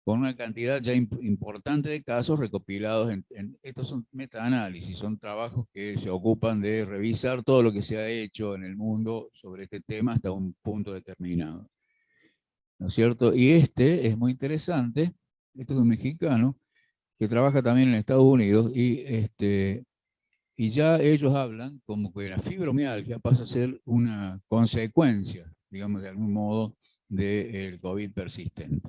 con una cantidad ya importante de casos recopilados estos son metaanálisis, son trabajos que se ocupan de revisar todo lo que se ha hecho en el mundo sobre este tema hasta un punto determinado, ¿no es cierto? Y es muy interesante, este es un mexicano que trabaja también en Estados Unidos y ya ellos hablan como que la fibromialgia pasa a ser una consecuencia, digamos de algún modo, del COVID persistente.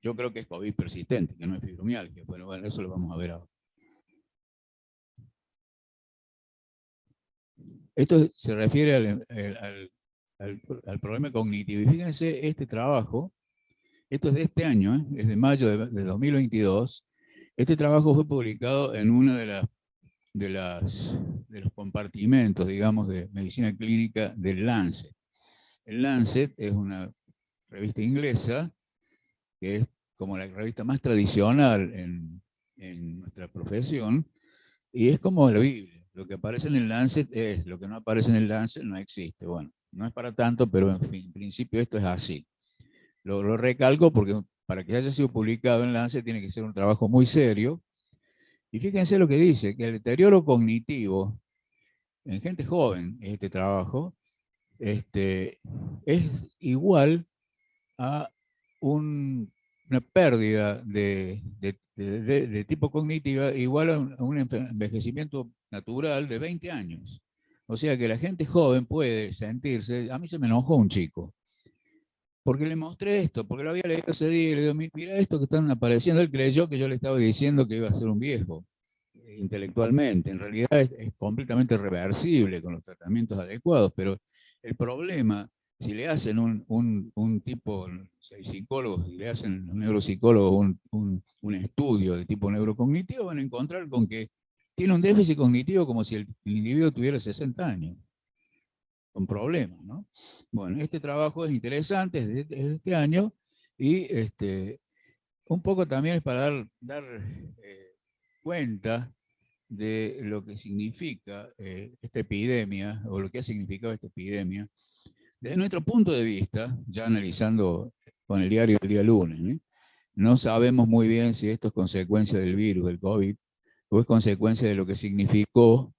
Yo creo que es COVID persistente, que no es fibromialgia, pero bueno, eso lo vamos a ver ahora. Esto se refiere al problema cognitivo. Y fíjense, este trabajo, esto es de este año, es de mayo de 2022. Este trabajo fue publicado en uno de los compartimentos, digamos, de medicina clínica del Lancet. El Lancet es una revista inglesa que es como la revista más tradicional en nuestra profesión, y es como la Biblia. Lo que aparece en el Lancet es, lo que no aparece en el Lancet no existe. Bueno, no es para tanto, pero en fin, en principio esto es así. Lo recalco porque para que haya sido publicado en Lancet tiene que ser un trabajo muy serio. Y fíjense lo que dice, que el deterioro cognitivo en gente joven, este trabajo, es igual a una pérdida de tipo cognitiva igual a un envejecimiento natural de 20 años. O sea que la gente joven puede sentirse, a mí se me enojó un chico, porque le mostré esto, porque lo había leído ese día y le digo, mira esto que están apareciendo, él creyó que yo le estaba diciendo que iba a ser un viejo intelectualmente, en realidad es completamente reversible con los tratamientos adecuados, pero el problema, si le hacen un tipo, si hay psicólogos, si le hacen un neuropsicólogo un estudio de tipo neurocognitivo, van a encontrar con que tiene un déficit cognitivo como si el individuo tuviera 60 años, con problemas, ¿no? Bueno, este trabajo es interesante, es de este año, y un poco también es para dar cuenta de lo que significa esta epidemia, o lo que ha significado esta epidemia, desde nuestro punto de vista, ya analizando con el diario del día lunes, no sabemos muy bien si esto es consecuencia del virus, del COVID, o es consecuencia de lo que significó,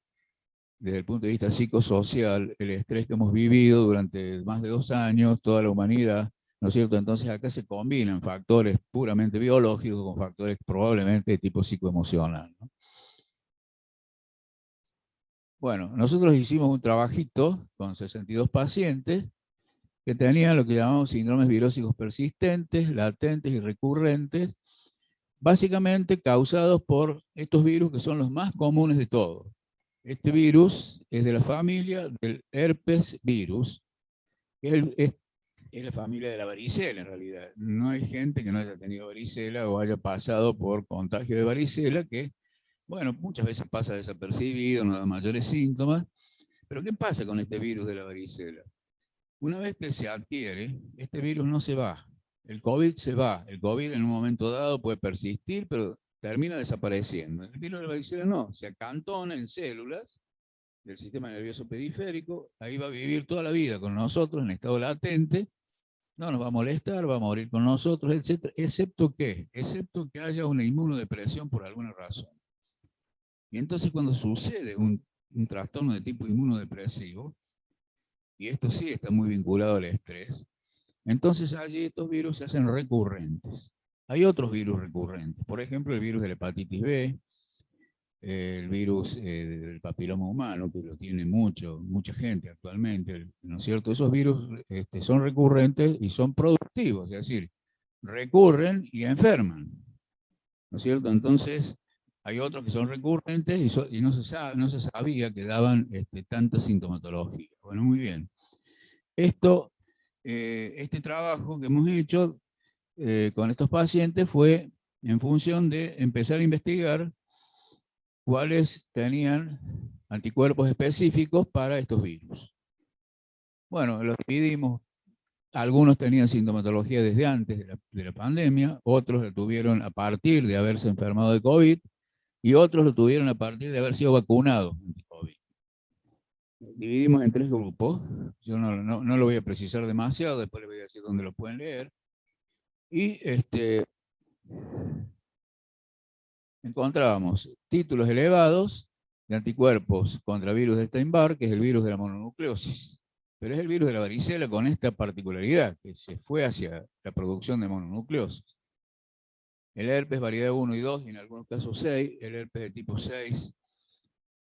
desde el punto de vista psicosocial, el estrés que hemos vivido durante más de 2 años, toda la humanidad, ¿no es cierto? Entonces acá se combinan factores puramente biológicos con factores probablemente de tipo psicoemocional, ¿no? Bueno, nosotros hicimos un trabajito con 62 pacientes que tenían lo que llamamos síndromes virósicos persistentes, latentes y recurrentes, básicamente causados por estos virus que son los más comunes de todos. Este virus es de la familia del herpes virus, que es la familia de la varicela en realidad. No hay gente que no haya tenido varicela o haya pasado por contagio de varicela, que, bueno, muchas veces pasa desapercibido, no da mayores síntomas, Pero ¿qué pasa con este virus de la varicela? Una vez que se adquiere, este virus no se va. El COVID se va. El COVID en un momento dado puede persistir, pero termina desapareciendo. El virus de la varicela no, se acantona en células del sistema nervioso periférico, ahí va a vivir toda la vida con nosotros en estado latente, no nos va a molestar, va a morir con nosotros, etc. Excepto que haya una inmunodepresión por alguna razón. Y entonces cuando sucede un trastorno de tipo inmunodepresivo, y esto sí está muy vinculado al estrés, entonces allí estos virus se hacen recurrentes. Hay otros virus recurrentes, por ejemplo el virus de la hepatitis B, el virus del papiloma humano, que lo tiene mucha gente actualmente, ¿no es cierto? Esos virus son recurrentes y son productivos, es decir, recurren y enferman, ¿no es cierto? Entonces, hay otros que son recurrentes y no se sabía que daban tanta sintomatología. Bueno, muy bien. Este trabajo que hemos hecho con estos pacientes fue en función de empezar a investigar cuáles tenían anticuerpos específicos para estos virus. Bueno, los dividimos. Algunos tenían sintomatología desde antes de la pandemia, otros lo tuvieron a partir de haberse enfermado de COVID y otros lo tuvieron a partir de haber sido vacunados anti-COVID. Dividimos en 3 grupos. Yo no lo voy a precisar demasiado, después les voy a decir dónde lo pueden leer. Y encontrábamos títulos elevados de anticuerpos contra virus de Epstein-Barr, que es el virus de la mononucleosis. Pero es el virus de la varicela con esta particularidad, que se fue hacia la producción de mononucleosis. El herpes variedad 1 y 2, y en algunos casos 6, el herpes de tipo 6,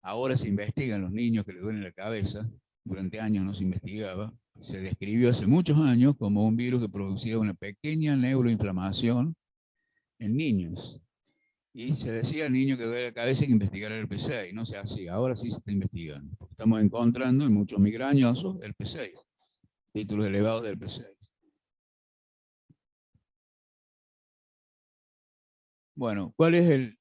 ahora se investiga en los niños que le duelen la cabeza, durante años no se investigaba, se describió hace muchos años como un virus que producía una pequeña neuroinflamación en niños. Y se decía al niño que duele la cabeza que investigara el herpes 6, no se hacía, ahora sí se está investigando. Estamos encontrando en muchos migrañosos el herpes 6, títulos elevados del herpes 6. Bueno, ¿cuál es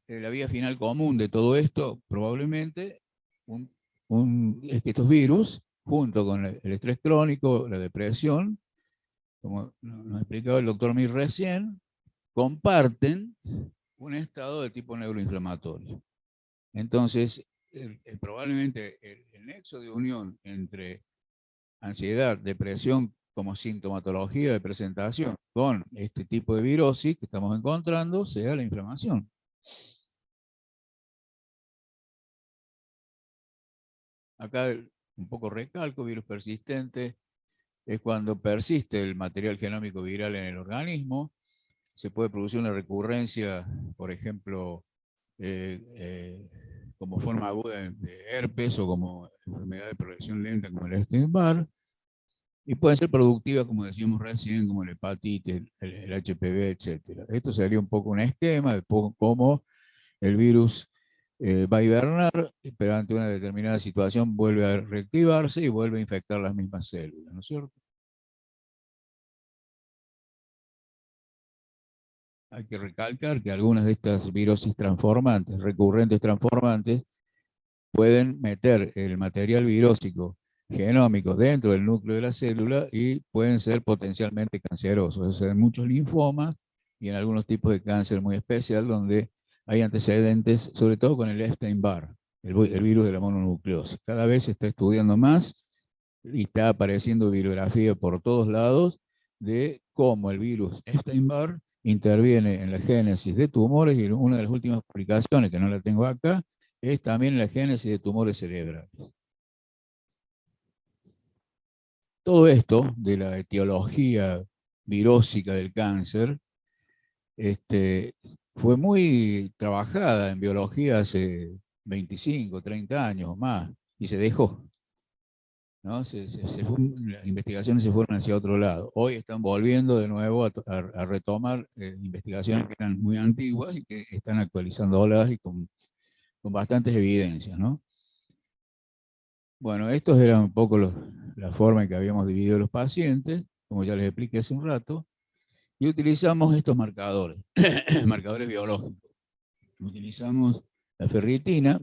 la vía final común de todo esto? Probablemente es que estos virus, junto con el estrés crónico, la depresión, como nos explicaba el doctor Mir recién, comparten un estado de tipo neuroinflamatorio. Entonces, probablemente el nexo de unión entre ansiedad, depresión como sintomatología de presentación con este tipo de virosis que estamos encontrando sea la inflamación. Acá un poco recalco, virus persistente es cuando persiste el material genómico viral en el organismo, se puede producir una recurrencia, por ejemplo, como forma aguda de herpes o como enfermedad de progresión lenta como el Epstein-Barr, y pueden ser productivas, como decíamos recién, como la hepatitis, el HPV, etc. Esto sería un poco un esquema de cómo el virus va a hibernar, pero ante una determinada situación vuelve a reactivarse y vuelve a infectar las mismas células, ¿no es cierto? Hay que recalcar que algunas de estas virosis transformantes, recurrentes transformantes, pueden meter el material virósico genómico dentro del núcleo de la célula y pueden ser potencialmente cancerosos. O sea, en muchos linfomas y en algunos tipos de cáncer muy especial donde hay antecedentes, sobre todo con el Epstein-Barr, el virus de la mononucleosis. Cada vez se está estudiando más y está apareciendo bibliografía por todos lados de cómo el virus Epstein-Barr interviene en la génesis de tumores, y una de las últimas publicaciones, que no la tengo acá, es también en la génesis de tumores cerebrales. Todo esto de la etiología virósica del cáncer fue muy trabajada en biología hace 25, 30 años o más, y se dejó, ¿no? Las investigaciones se fueron hacia otro lado. Hoy están volviendo de nuevo a retomar investigaciones que eran muy antiguas y que están actualizándolas y con bastantes evidencias, ¿no? Bueno, estos eran un poco la forma en que habíamos dividido los pacientes, como ya les expliqué hace un rato, y utilizamos estos marcadores, marcadores biológicos. Utilizamos la ferritina,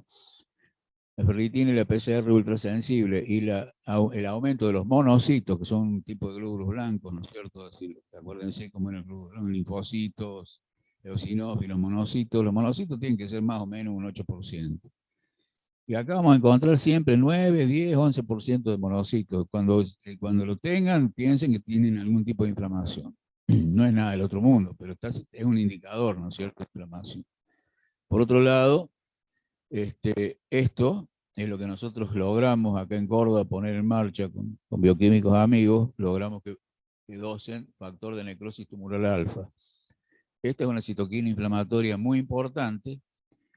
La ferritina y la PCR ultrasensible y el aumento de los monocitos, que son un tipo de glóbulos blancos, ¿no es cierto? Así, acuérdense cómo eran los glóbulos blancos, linfocitos, eosinófilos, monocitos. Los monocitos tienen que ser más o menos un 8%. Y acá vamos a encontrar siempre 9, 10, 11% de monocitos. Cuando lo tengan, piensen que tienen algún tipo de inflamación. No es nada del otro mundo, pero es un indicador, ¿no es cierto?, de inflamación. Por otro lado, esto es lo que nosotros logramos acá en Córdoba poner en marcha con bioquímicos amigos, logramos que docen factor de necrosis tumoral alfa. Esta es una citoquina inflamatoria muy importante.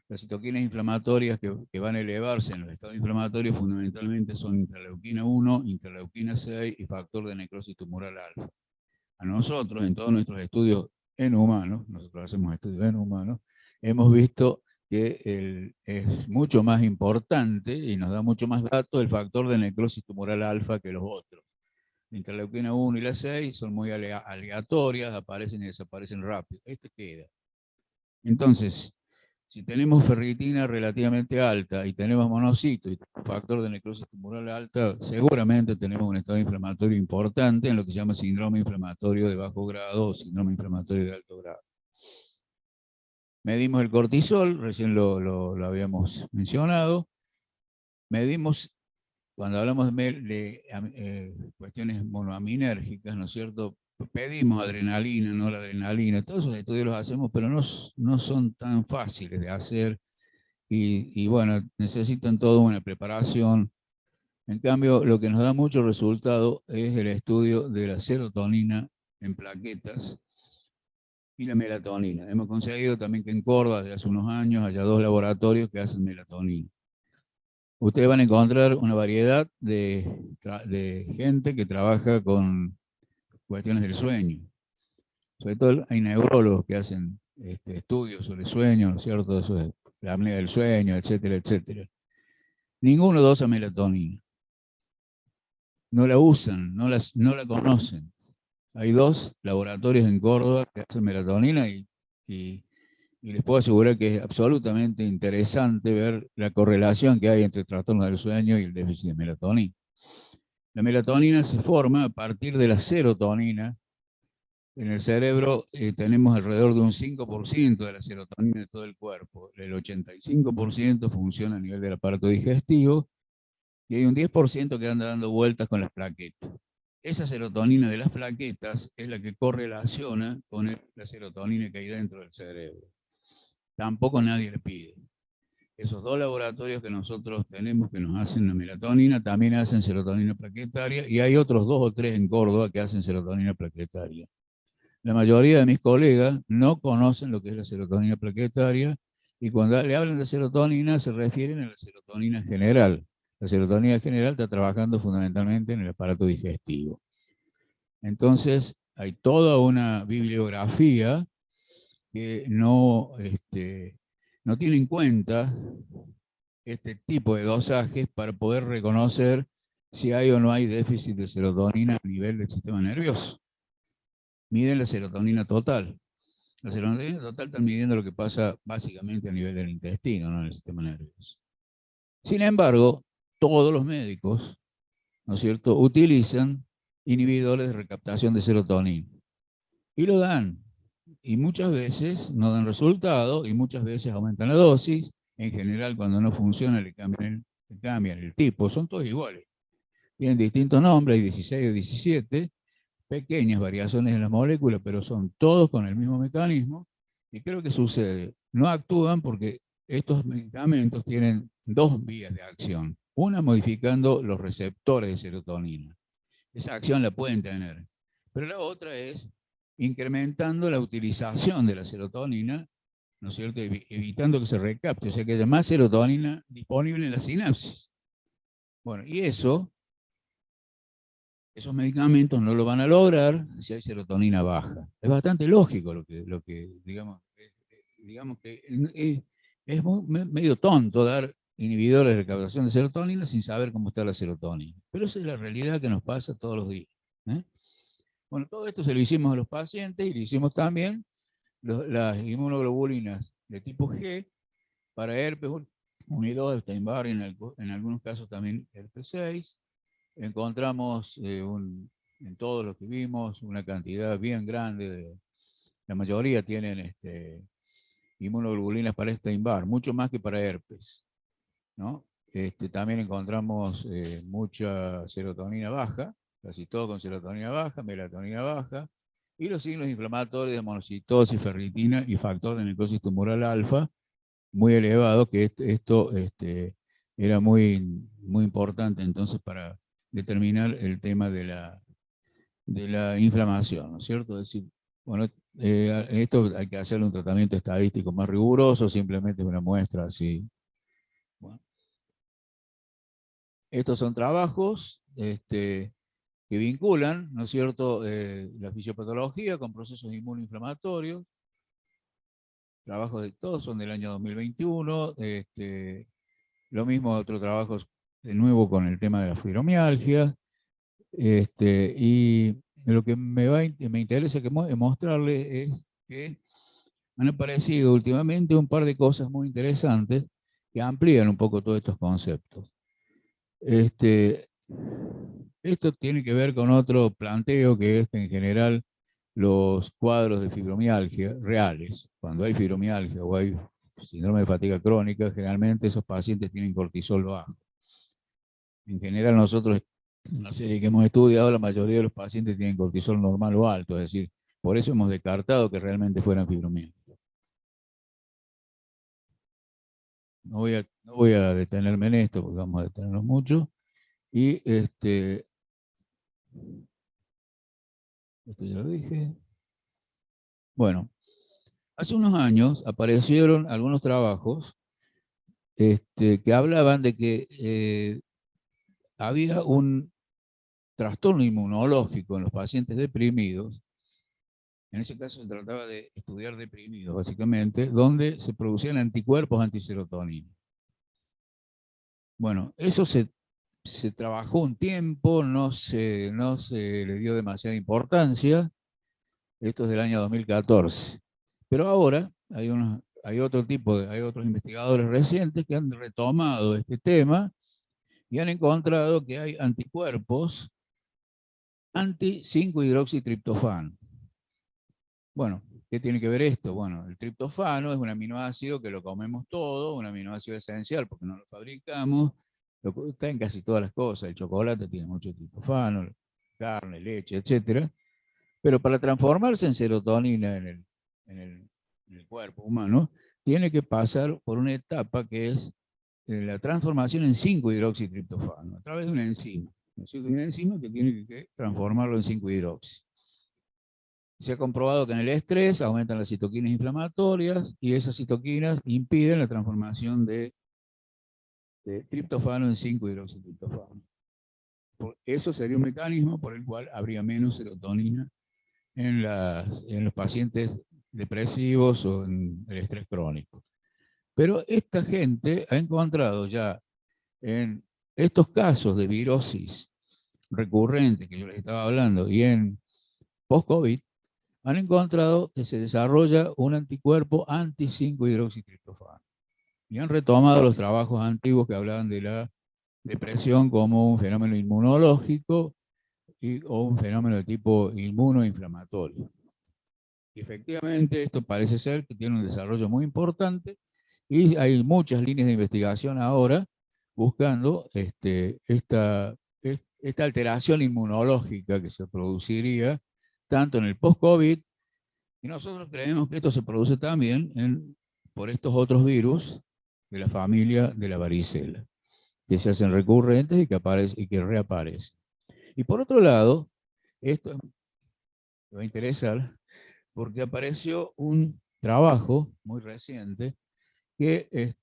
Las citoquinas inflamatorias que van a elevarse en los estados inflamatorios fundamentalmente son interleuquina 1, interleuquina 6 y factor de necrosis tumoral alfa. A nosotros, en todos nuestros estudios en humanos, nosotros hacemos estudios en humanos, hemos visto que es mucho más importante y nos da mucho más datos el factor de necrosis tumoral alfa que los otros. La interleuquina 1 y la 6 son muy aleatorias, aparecen y desaparecen rápido. Este queda. Entonces, si tenemos ferritina relativamente alta y tenemos monocitos y factor de necrosis tumoral alta, seguramente tenemos un estado inflamatorio importante en lo que se llama síndrome inflamatorio de bajo grado o síndrome inflamatorio de alto grado. Medimos el cortisol, recién lo habíamos mencionado. Medimos, cuando hablamos de cuestiones monoaminérgicas, ¿no es cierto? Pedimos adrenalina, no la adrenalina. Todos esos estudios los hacemos, pero no son tan fáciles de hacer. Y bueno, necesitan toda una preparación. En cambio, lo que nos da mucho resultado es el estudio de la serotonina en plaquetas y la melatonina. Hemos conseguido también que en Córdoba, desde hace unos años, haya 2 laboratorios que hacen melatonina. Ustedes van a encontrar una variedad de gente que trabaja con cuestiones del sueño. Sobre todo hay neurólogos que hacen estudios sobre sueño, ¿no es cierto? Eso es la apnea del sueño, etcétera, etcétera. Ninguno dosa melatonina. No la usan, no la conocen. Hay 2 laboratorios en Córdoba que hacen melatonina y les puedo asegurar que es absolutamente interesante ver la correlación que hay entre trastornos del sueño y el déficit de melatonina. La melatonina se forma a partir de la serotonina. En el cerebro tenemos alrededor de un 5% de la serotonina de todo el cuerpo. El 85% funciona a nivel del aparato digestivo y hay un 10% que anda dando vueltas con las plaquetas. Esa serotonina de las plaquetas es la que correlaciona con la serotonina que hay dentro del cerebro. Tampoco nadie le pide. Esos 2 laboratorios que nosotros tenemos que nos hacen la melatonina, también hacen serotonina plaquetaria, y hay otros 2 o 3 en Córdoba que hacen serotonina plaquetaria. La mayoría de mis colegas no conocen lo que es la serotonina plaquetaria, y cuando le hablan de serotonina se refieren a la serotonina general. La serotonina general está trabajando fundamentalmente en el aparato digestivo. Entonces, hay toda una bibliografía que no tiene en cuenta este tipo de dosajes para poder reconocer si hay o no hay déficit de serotonina a nivel del sistema nervioso. Miden la serotonina total. La serotonina total está midiendo lo que pasa básicamente a nivel del intestino, no en el sistema nervioso. Sin embargo, todos los médicos, ¿no es cierto?, utilizan inhibidores de recaptación de serotonina. Y lo dan. Y muchas veces no dan resultado y muchas veces aumentan la dosis. En general, cuando no funciona, le cambian el tipo. Son todos iguales. Tienen distintos nombres, hay 16 o 17, pequeñas variaciones en la molécula, pero son todos con el mismo mecanismo. ¿Y qué es lo que sucede? No actúan porque estos medicamentos tienen 2 vías de acción. Una modificando los receptores de serotonina. Esa acción la pueden tener. Pero la otra es incrementando la utilización de la serotonina, ¿no es cierto?, evitando que se recapte, o sea que haya más serotonina disponible en la sinapsis. Bueno, y esos medicamentos no lo van a lograr si hay serotonina baja. Es bastante lógico lo que digamos que es medio tonto dar inhibidores de recaptación de serotonina sin saber cómo está la serotonina. Pero esa es la realidad que nos pasa todos los días. Bueno, todo esto se lo hicimos a los pacientes y le hicimos también las inmunoglobulinas de tipo G para herpes, Unidos, Epstein-Barr y en algunos casos también herpes 6. Encontramos en todos los que vimos una cantidad bien grande, la mayoría tienen inmunoglobulinas para Epstein-Barr, mucho más que para herpes, ¿no? También encontramos mucha serotonina baja, casi todo con serotonina baja, melatonina baja, y los signos inflamatorios de monocitosis, ferritina y factor de necrosis tumoral alfa, muy elevado, que esto era muy, muy importante entonces para determinar el tema de la inflamación, ¿no es cierto? Es decir, bueno, esto hay que hacerle un tratamiento estadístico más riguroso, simplemente una muestra así. Bueno, estos son trabajos que vinculan, ¿no es cierto?, la fisiopatología con procesos inmunoinflamatorios. Trabajos de todos son del año 2021. Lo mismo otros trabajos de nuevo con el tema de la fibromialgia. Y lo que me interesa mostrarles es que han aparecido últimamente un par de cosas muy interesantes que amplían un poco todos estos conceptos. Esto tiene que ver con otro planteo, que es que en general los cuadros de fibromialgia reales, cuando hay fibromialgia o hay síndrome de fatiga crónica, generalmente esos pacientes tienen cortisol bajo. En general nosotros, en la serie que hemos estudiado, la mayoría de los pacientes tienen cortisol normal o alto, es decir, por eso hemos descartado que realmente fueran fibromialgia. No voy a detenerme en esto porque vamos a detenernos mucho. Y esto ya lo dije. Bueno, hace unos años aparecieron algunos trabajos que hablaban de que había un trastorno inmunológico en los pacientes deprimidos. En ese caso se trataba de estudiar deprimidos, básicamente, donde se producían anticuerpos antiserotonina. Bueno, eso se trabajó un tiempo, no se le dio demasiada importancia. Esto es del año 2014. Pero ahora hay otros investigadores recientes que han retomado este tema y han encontrado que hay anticuerpos anti-5-hidroxitriptofano. Bueno, ¿qué tiene que ver esto? Bueno, el triptofano es un aminoácido que lo comemos todo, un aminoácido esencial porque no lo fabricamos, está en casi todas las cosas. El chocolate tiene mucho triptofano, carne, leche, etc. Pero para transformarse en serotonina en el cuerpo humano, tiene que pasar por una etapa que es la transformación en 5-hidroxitriptofano, a través de una enzima. Es decir, una enzima que tiene que transformarlo en 5-hidroxi. Se ha comprobado que en el estrés aumentan las citoquinas inflamatorias y esas citoquinas impiden la transformación de triptofano en 5-hidroxitriptofano. Eso sería un mecanismo por el cual habría menos serotonina en los pacientes depresivos o en el estrés crónico. Pero esta gente ha encontrado ya en estos casos de virosis recurrente que yo les estaba hablando y en post-COVID, han encontrado que se desarrolla un anticuerpo anti-5-hidroxitriptofano. Y han retomado los trabajos antiguos que hablaban de la depresión como un fenómeno inmunológico o un fenómeno de tipo inmunoinflamatorio. Y efectivamente, esto parece ser que tiene un desarrollo muy importante y hay muchas líneas de investigación ahora buscando esta alteración inmunológica que se produciría tanto en el post-COVID, y nosotros creemos que esto se produce también por estos otros virus de la familia de la varicela, que se hacen recurrentes y que reaparecen. Y por otro lado, esto me va a interesar, porque apareció un trabajo muy reciente que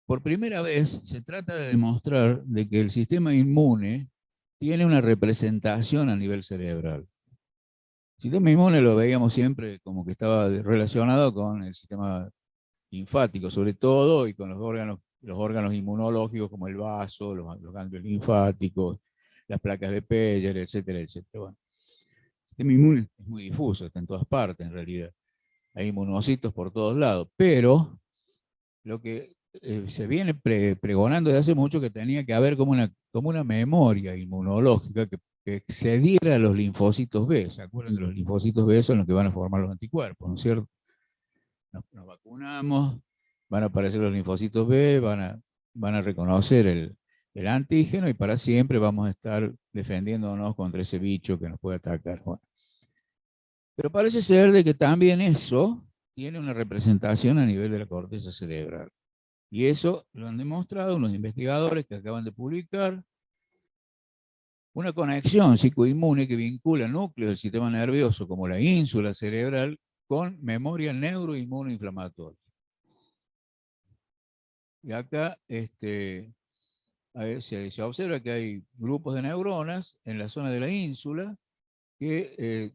por primera vez se trata de demostrar de que el sistema inmune tiene una representación a nivel cerebral. El sistema inmune lo veíamos siempre como que estaba relacionado con el sistema linfático, sobre todo, y con los órganos inmunológicos como el vaso, los ganglios linfáticos, las placas de Peyer, etcétera, etcétera. Bueno, el sistema inmune es muy difuso, está en todas partes en realidad. Hay inmunocitos por todos lados, pero lo que se viene pregonando desde hace mucho que tenía que haber como una memoria inmunológica que excediera a los linfocitos B. ¿Se acuerdan que los linfocitos B son los que van a formar los anticuerpos, ¿no es cierto? Nos vacunamos, van a aparecer los linfocitos B, van a reconocer el antígeno y para siempre vamos a estar defendiéndonos contra ese bicho que nos puede atacar. Bueno. Pero parece ser de que también eso tiene una representación a nivel de la corteza cerebral. Y eso lo han demostrado unos investigadores que acaban de publicar una conexión psicoinmune que vincula núcleos del sistema nervioso como la ínsula cerebral con memoria neuroinmunoinflamatoria. Y acá se observa que hay grupos de neuronas en la zona de la ínsula que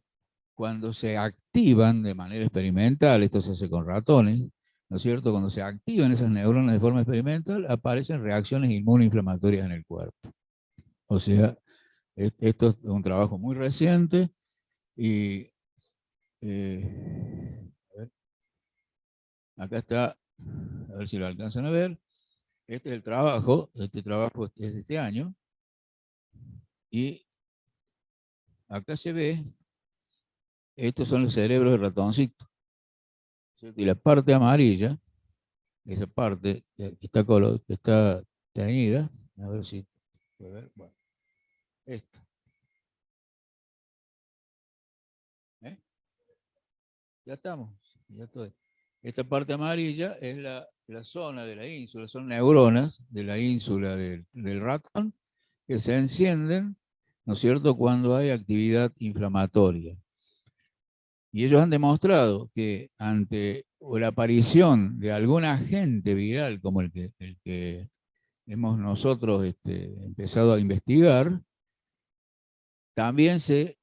cuando se activan de manera experimental, esto se hace con ratones, ¿no es cierto? Cuando se activan esas neuronas de forma experimental, aparecen reacciones inmunoinflamatorias en el cuerpo. O sea, esto es un trabajo muy reciente y a ver, acá está, a ver si lo alcanzan a ver. Este es el trabajo, este trabajo es de este año y acá se ve, estos son los cerebros de ratoncito. ¿Cierto? Y la parte amarilla, esa parte que está teñida, a ver si puede ver, bueno, esto. ¿Eh? Ya estamos, ya estoy. Esta parte amarilla es la zona de la ínsula, son neuronas de la ínsula del ratón que se encienden, ¿no es cierto?, cuando hay actividad inflamatoria. Y ellos han demostrado que ante la aparición de algún agente viral como el que hemos nosotros empezado a investigar, también se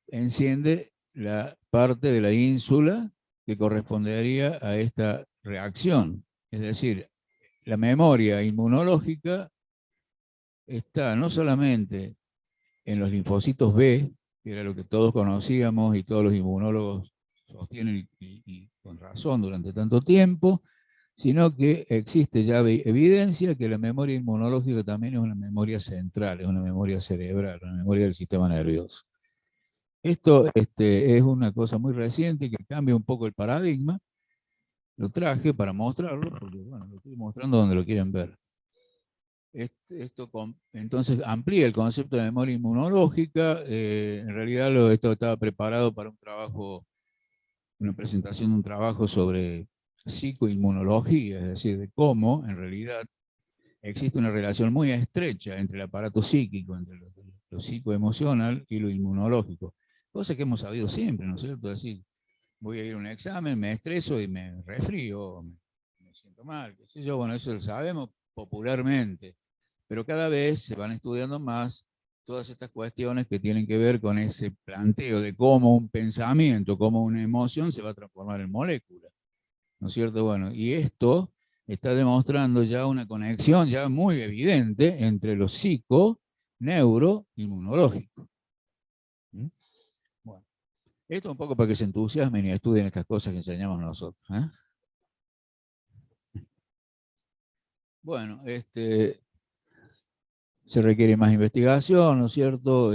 enciende la parte de la ínsula que correspondería a esta reacción. Es decir, la memoria inmunológica está no solamente en los linfocitos B, que era lo que todos conocíamos y todos los inmunólogos sostienen y con razón durante tanto tiempo, sino que existe ya evidencia que la memoria inmunológica también es una memoria central, es una memoria cerebral, una memoria del sistema nervioso. Esto es una cosa muy reciente que cambia un poco el paradigma. Lo traje para mostrarlo, porque bueno, lo estoy mostrando donde lo quieren ver. Entonces amplía el concepto de memoria inmunológica. En realidad esto estaba preparado para un trabajo, una presentación de un trabajo sobre psicoinmunología, es decir, de cómo en realidad existe una relación muy estrecha entre el aparato psíquico, entre lo psicoemocional y lo inmunológico. Cosa que hemos sabido siempre, ¿no es cierto? Es decir, voy a ir a un examen, me estreso y me resfrío, me siento mal, qué sé yo, bueno, eso lo sabemos popularmente, pero cada vez se van estudiando más todas estas cuestiones que tienen que ver con ese planteo de cómo un pensamiento, cómo una emoción se va a transformar en molécula, ¿no es cierto? Bueno, y esto está demostrando ya una conexión ya muy evidente entre lo psico, neuro, inmunológico. ¿Mm? Bueno, esto un poco para que se entusiasmen y estudien estas cosas que enseñamos nosotros. Bueno, se requiere más investigación, ¿no es cierto?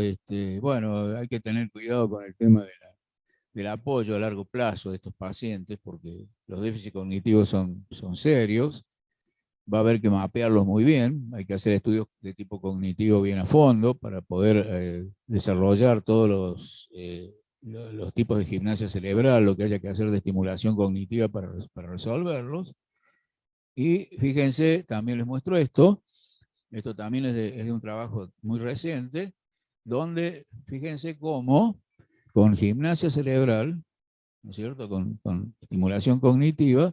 Bueno, hay que tener cuidado con el tema del apoyo a largo plazo de estos pacientes, porque los déficits cognitivos son serios. Va a haber que mapearlos muy bien, hay que hacer estudios de tipo cognitivo bien a fondo para poder desarrollar todos los tipos de gimnasia cerebral, lo que haya que hacer de estimulación cognitiva para resolverlos. Y fíjense, también les muestro esto también es de un trabajo muy reciente, donde fíjense cómo con gimnasia cerebral, ¿no es cierto?, con estimulación cognitiva,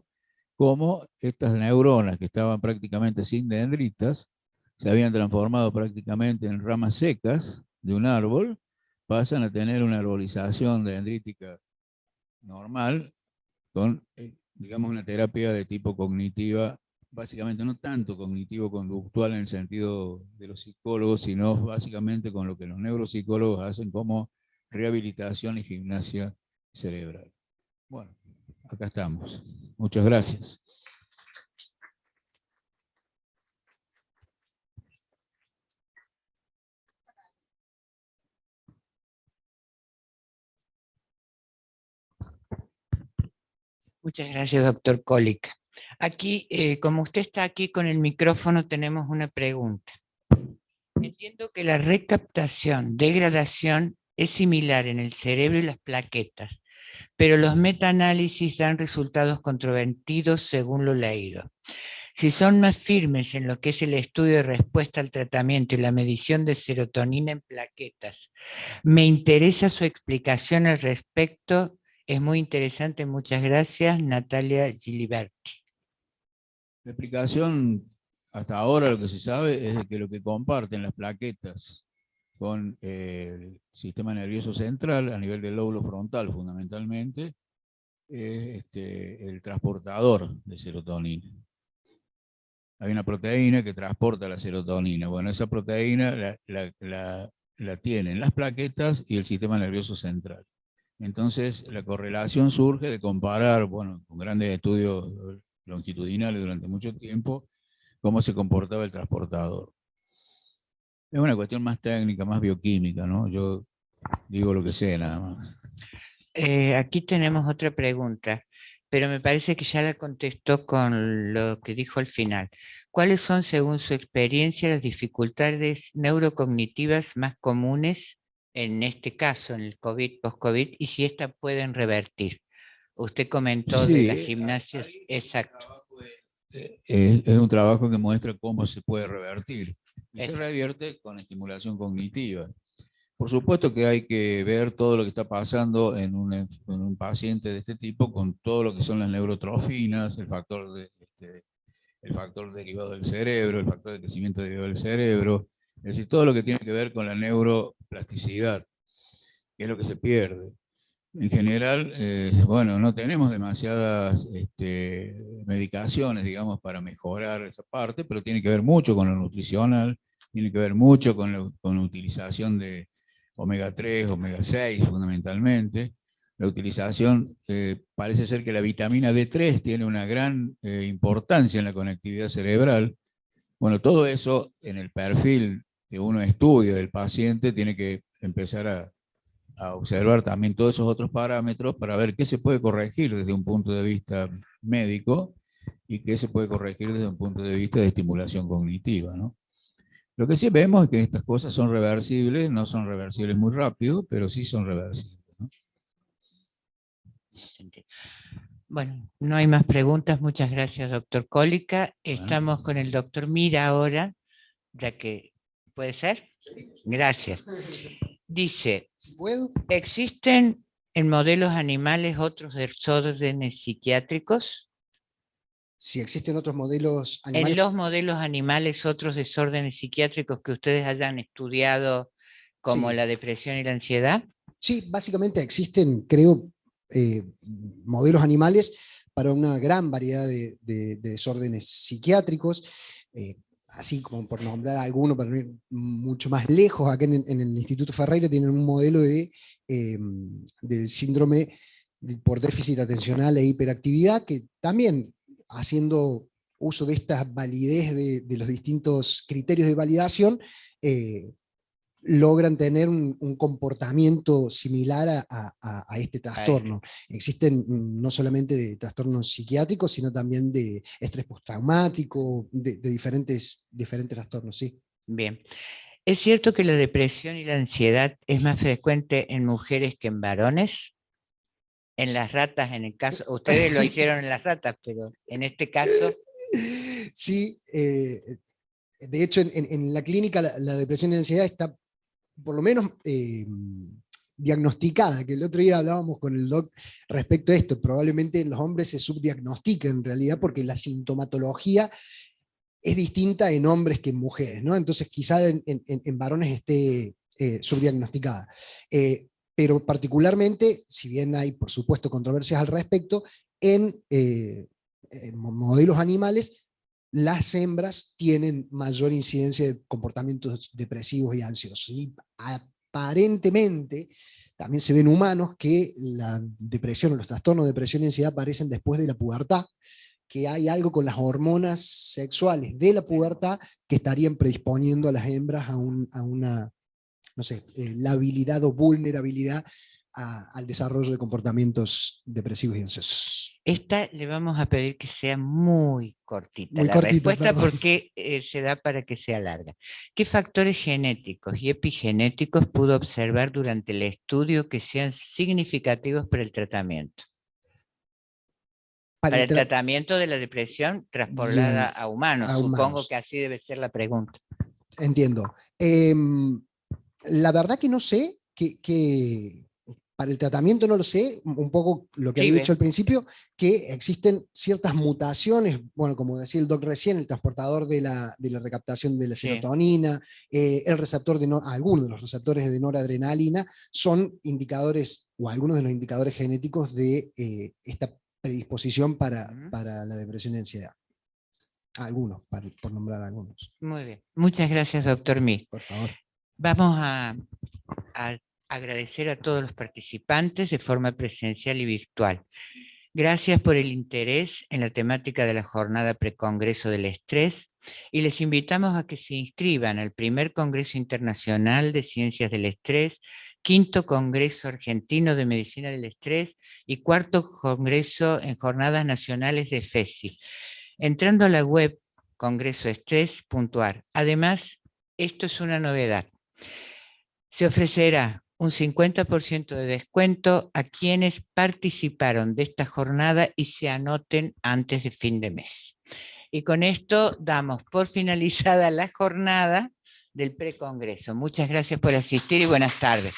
cómo estas neuronas que estaban prácticamente sin dendritas, se habían transformado prácticamente en ramas secas de un árbol, pasan a tener una arbolización dendrítica normal con, digamos, una terapia de tipo cognitiva, básicamente no tanto cognitivo-conductual en el sentido de los psicólogos, sino básicamente con lo que los neuropsicólogos hacen como rehabilitación y gimnasia cerebral. Bueno, acá estamos. Muchas gracias. Muchas gracias, doctor Cólica. Aquí, como usted está aquí con el micrófono, tenemos una pregunta. Entiendo que la recaptación, degradación, es similar en el cerebro y las plaquetas, pero los metaanálisis dan resultados controvertidos según lo leído. Si son más firmes en lo que es el estudio de respuesta al tratamiento y la medición de serotonina en plaquetas, me interesa su explicación al respecto. Es muy interesante. Muchas gracias, Natalia Giliberti. La explicación, hasta ahora lo que se sabe es de que lo que comparten las plaquetas con el sistema nervioso central, a nivel del lóbulo frontal fundamentalmente, es el transportador de serotonina. Hay una proteína que transporta la serotonina. Bueno, esa proteína la tienen las plaquetas y el sistema nervioso central. Entonces, la correlación surge de comparar, bueno, con grandes estudios longitudinales durante mucho tiempo, cómo se comportaba el transportador. Es una cuestión más técnica, más bioquímica, ¿no? Yo digo lo que sé, nada más. Aquí tenemos otra pregunta, pero me parece que ya la contestó con lo que dijo al final. ¿Cuáles son, según su experiencia, las dificultades neurocognitivas más comunes en este caso, en el COVID, post-COVID, y si estas pueden revertir? Usted comentó de las gimnasias, exacto. Es un trabajo que muestra cómo se puede revertir. Y se revierte con estimulación cognitiva. Por supuesto que hay que ver todo lo que está pasando en un paciente de este tipo con todo lo que son las neurotrofinas, el factor derivado del cerebro, el factor de crecimiento derivado del cerebro, es decir, todo lo que tiene que ver con la neuroplasticidad, que es lo que se pierde. En general, bueno, no tenemos demasiadas medicaciones, digamos, para mejorar esa parte, pero tiene que ver mucho con lo nutricional, tiene que ver mucho con la utilización de omega 3, omega 6 fundamentalmente. La utilización, parece ser que la vitamina D3 tiene una gran importancia en la conectividad cerebral. Bueno, todo eso en el perfil que uno estudia del paciente tiene que empezar a observar también todos esos otros parámetros para ver qué se puede corregir desde un punto de vista médico y qué se puede corregir desde un punto de vista de estimulación cognitiva, ¿no? Lo que sí vemos es que estas cosas son reversibles, no son reversibles muy rápido, pero sí son reversibles, ¿no? Bueno, no hay más preguntas. Muchas gracias, doctor Cólica. Estamos con el doctor Mira ahora, ya que puede ser. Gracias. Dice, ¿existen en modelos animales otros desórdenes psiquiátricos? Si existen otros modelos animales. En los modelos animales, otros desórdenes psiquiátricos que ustedes hayan estudiado, como Sí. la depresión y la ansiedad. Sí, básicamente existen, creo, modelos animales para una gran variedad de desórdenes psiquiátricos. Así como por nombrar alguno, para no ir mucho más lejos, acá en el Instituto Ferreira tienen un modelo del síndrome por déficit atencional e hiperactividad, que también, haciendo uso de esta validez de los distintos criterios de validación, logran tener un comportamiento similar a este trastorno. Existen no solamente de trastornos psiquiátricos, sino también de estrés postraumático, de diferentes trastornos, sí. Bien. ¿Es cierto que la depresión y la ansiedad es más frecuente en mujeres que en varones? En las ratas, en el caso, ustedes lo hicieron en las ratas, pero en este caso... Sí, de hecho en la clínica la depresión y la ansiedad está por lo menos diagnosticada, que el otro día hablábamos con el doc respecto a esto. Probablemente en los hombres se subdiagnostica en realidad porque la sintomatología es distinta en hombres que en mujeres, ¿no? Entonces quizá en varones esté subdiagnosticada. Pero particularmente, si bien hay por supuesto controversias al respecto, en modelos animales las hembras tienen mayor incidencia de comportamientos depresivos y ansiosos. Y aparentemente también se ven humanos que la depresión o los trastornos de depresión y ansiedad aparecen después de la pubertad, que hay algo con las hormonas sexuales de la pubertad que estarían predisponiendo a las hembras a una, no sé, labilidad o vulnerabilidad al desarrollo de comportamientos depresivos y ansiosos. Esta le vamos a pedir que sea muy cortita Muy la cortita, respuesta perdón. porque se da para que sea larga. ¿Qué factores genéticos y epigenéticos pudo observar durante el estudio que sean significativos para el tratamiento? Para el tratamiento de la depresión traspolada Bien, a humanos. a Supongo humanos. que así debe ser la pregunta. Entiendo. La verdad que no sé, que para el tratamiento no lo sé, un poco lo que Sí, había ve. dicho al principio, que existen ciertas mutaciones, bueno, como decía el doc recién, el transportador de la recaptación de la Sí. serotonina, el receptor de algunos de los receptores de noradrenalina son indicadores, o algunos de los indicadores genéticos de esta predisposición para la depresión y ansiedad. Algunos, por nombrar algunos. Muy bien. Muchas gracias, doctor Mir. Por favor. Vamos a agradecer a todos los participantes de forma presencial y virtual. Gracias por el interés en la temática de la jornada precongreso del estrés y les invitamos a que se inscriban al primer Congreso Internacional de Ciencias del Estrés, quinto Congreso Argentino de Medicina del Estrés y cuarto Congreso en Jornadas Nacionales de FESI, entrando a la web congresoestrés.ar. Además, esto es una novedad. Se ofrecerá un 50% de descuento a quienes participaron de esta jornada y se anoten antes de fin de mes. Y con esto damos por finalizada la jornada del precongreso. Muchas gracias por asistir y buenas tardes.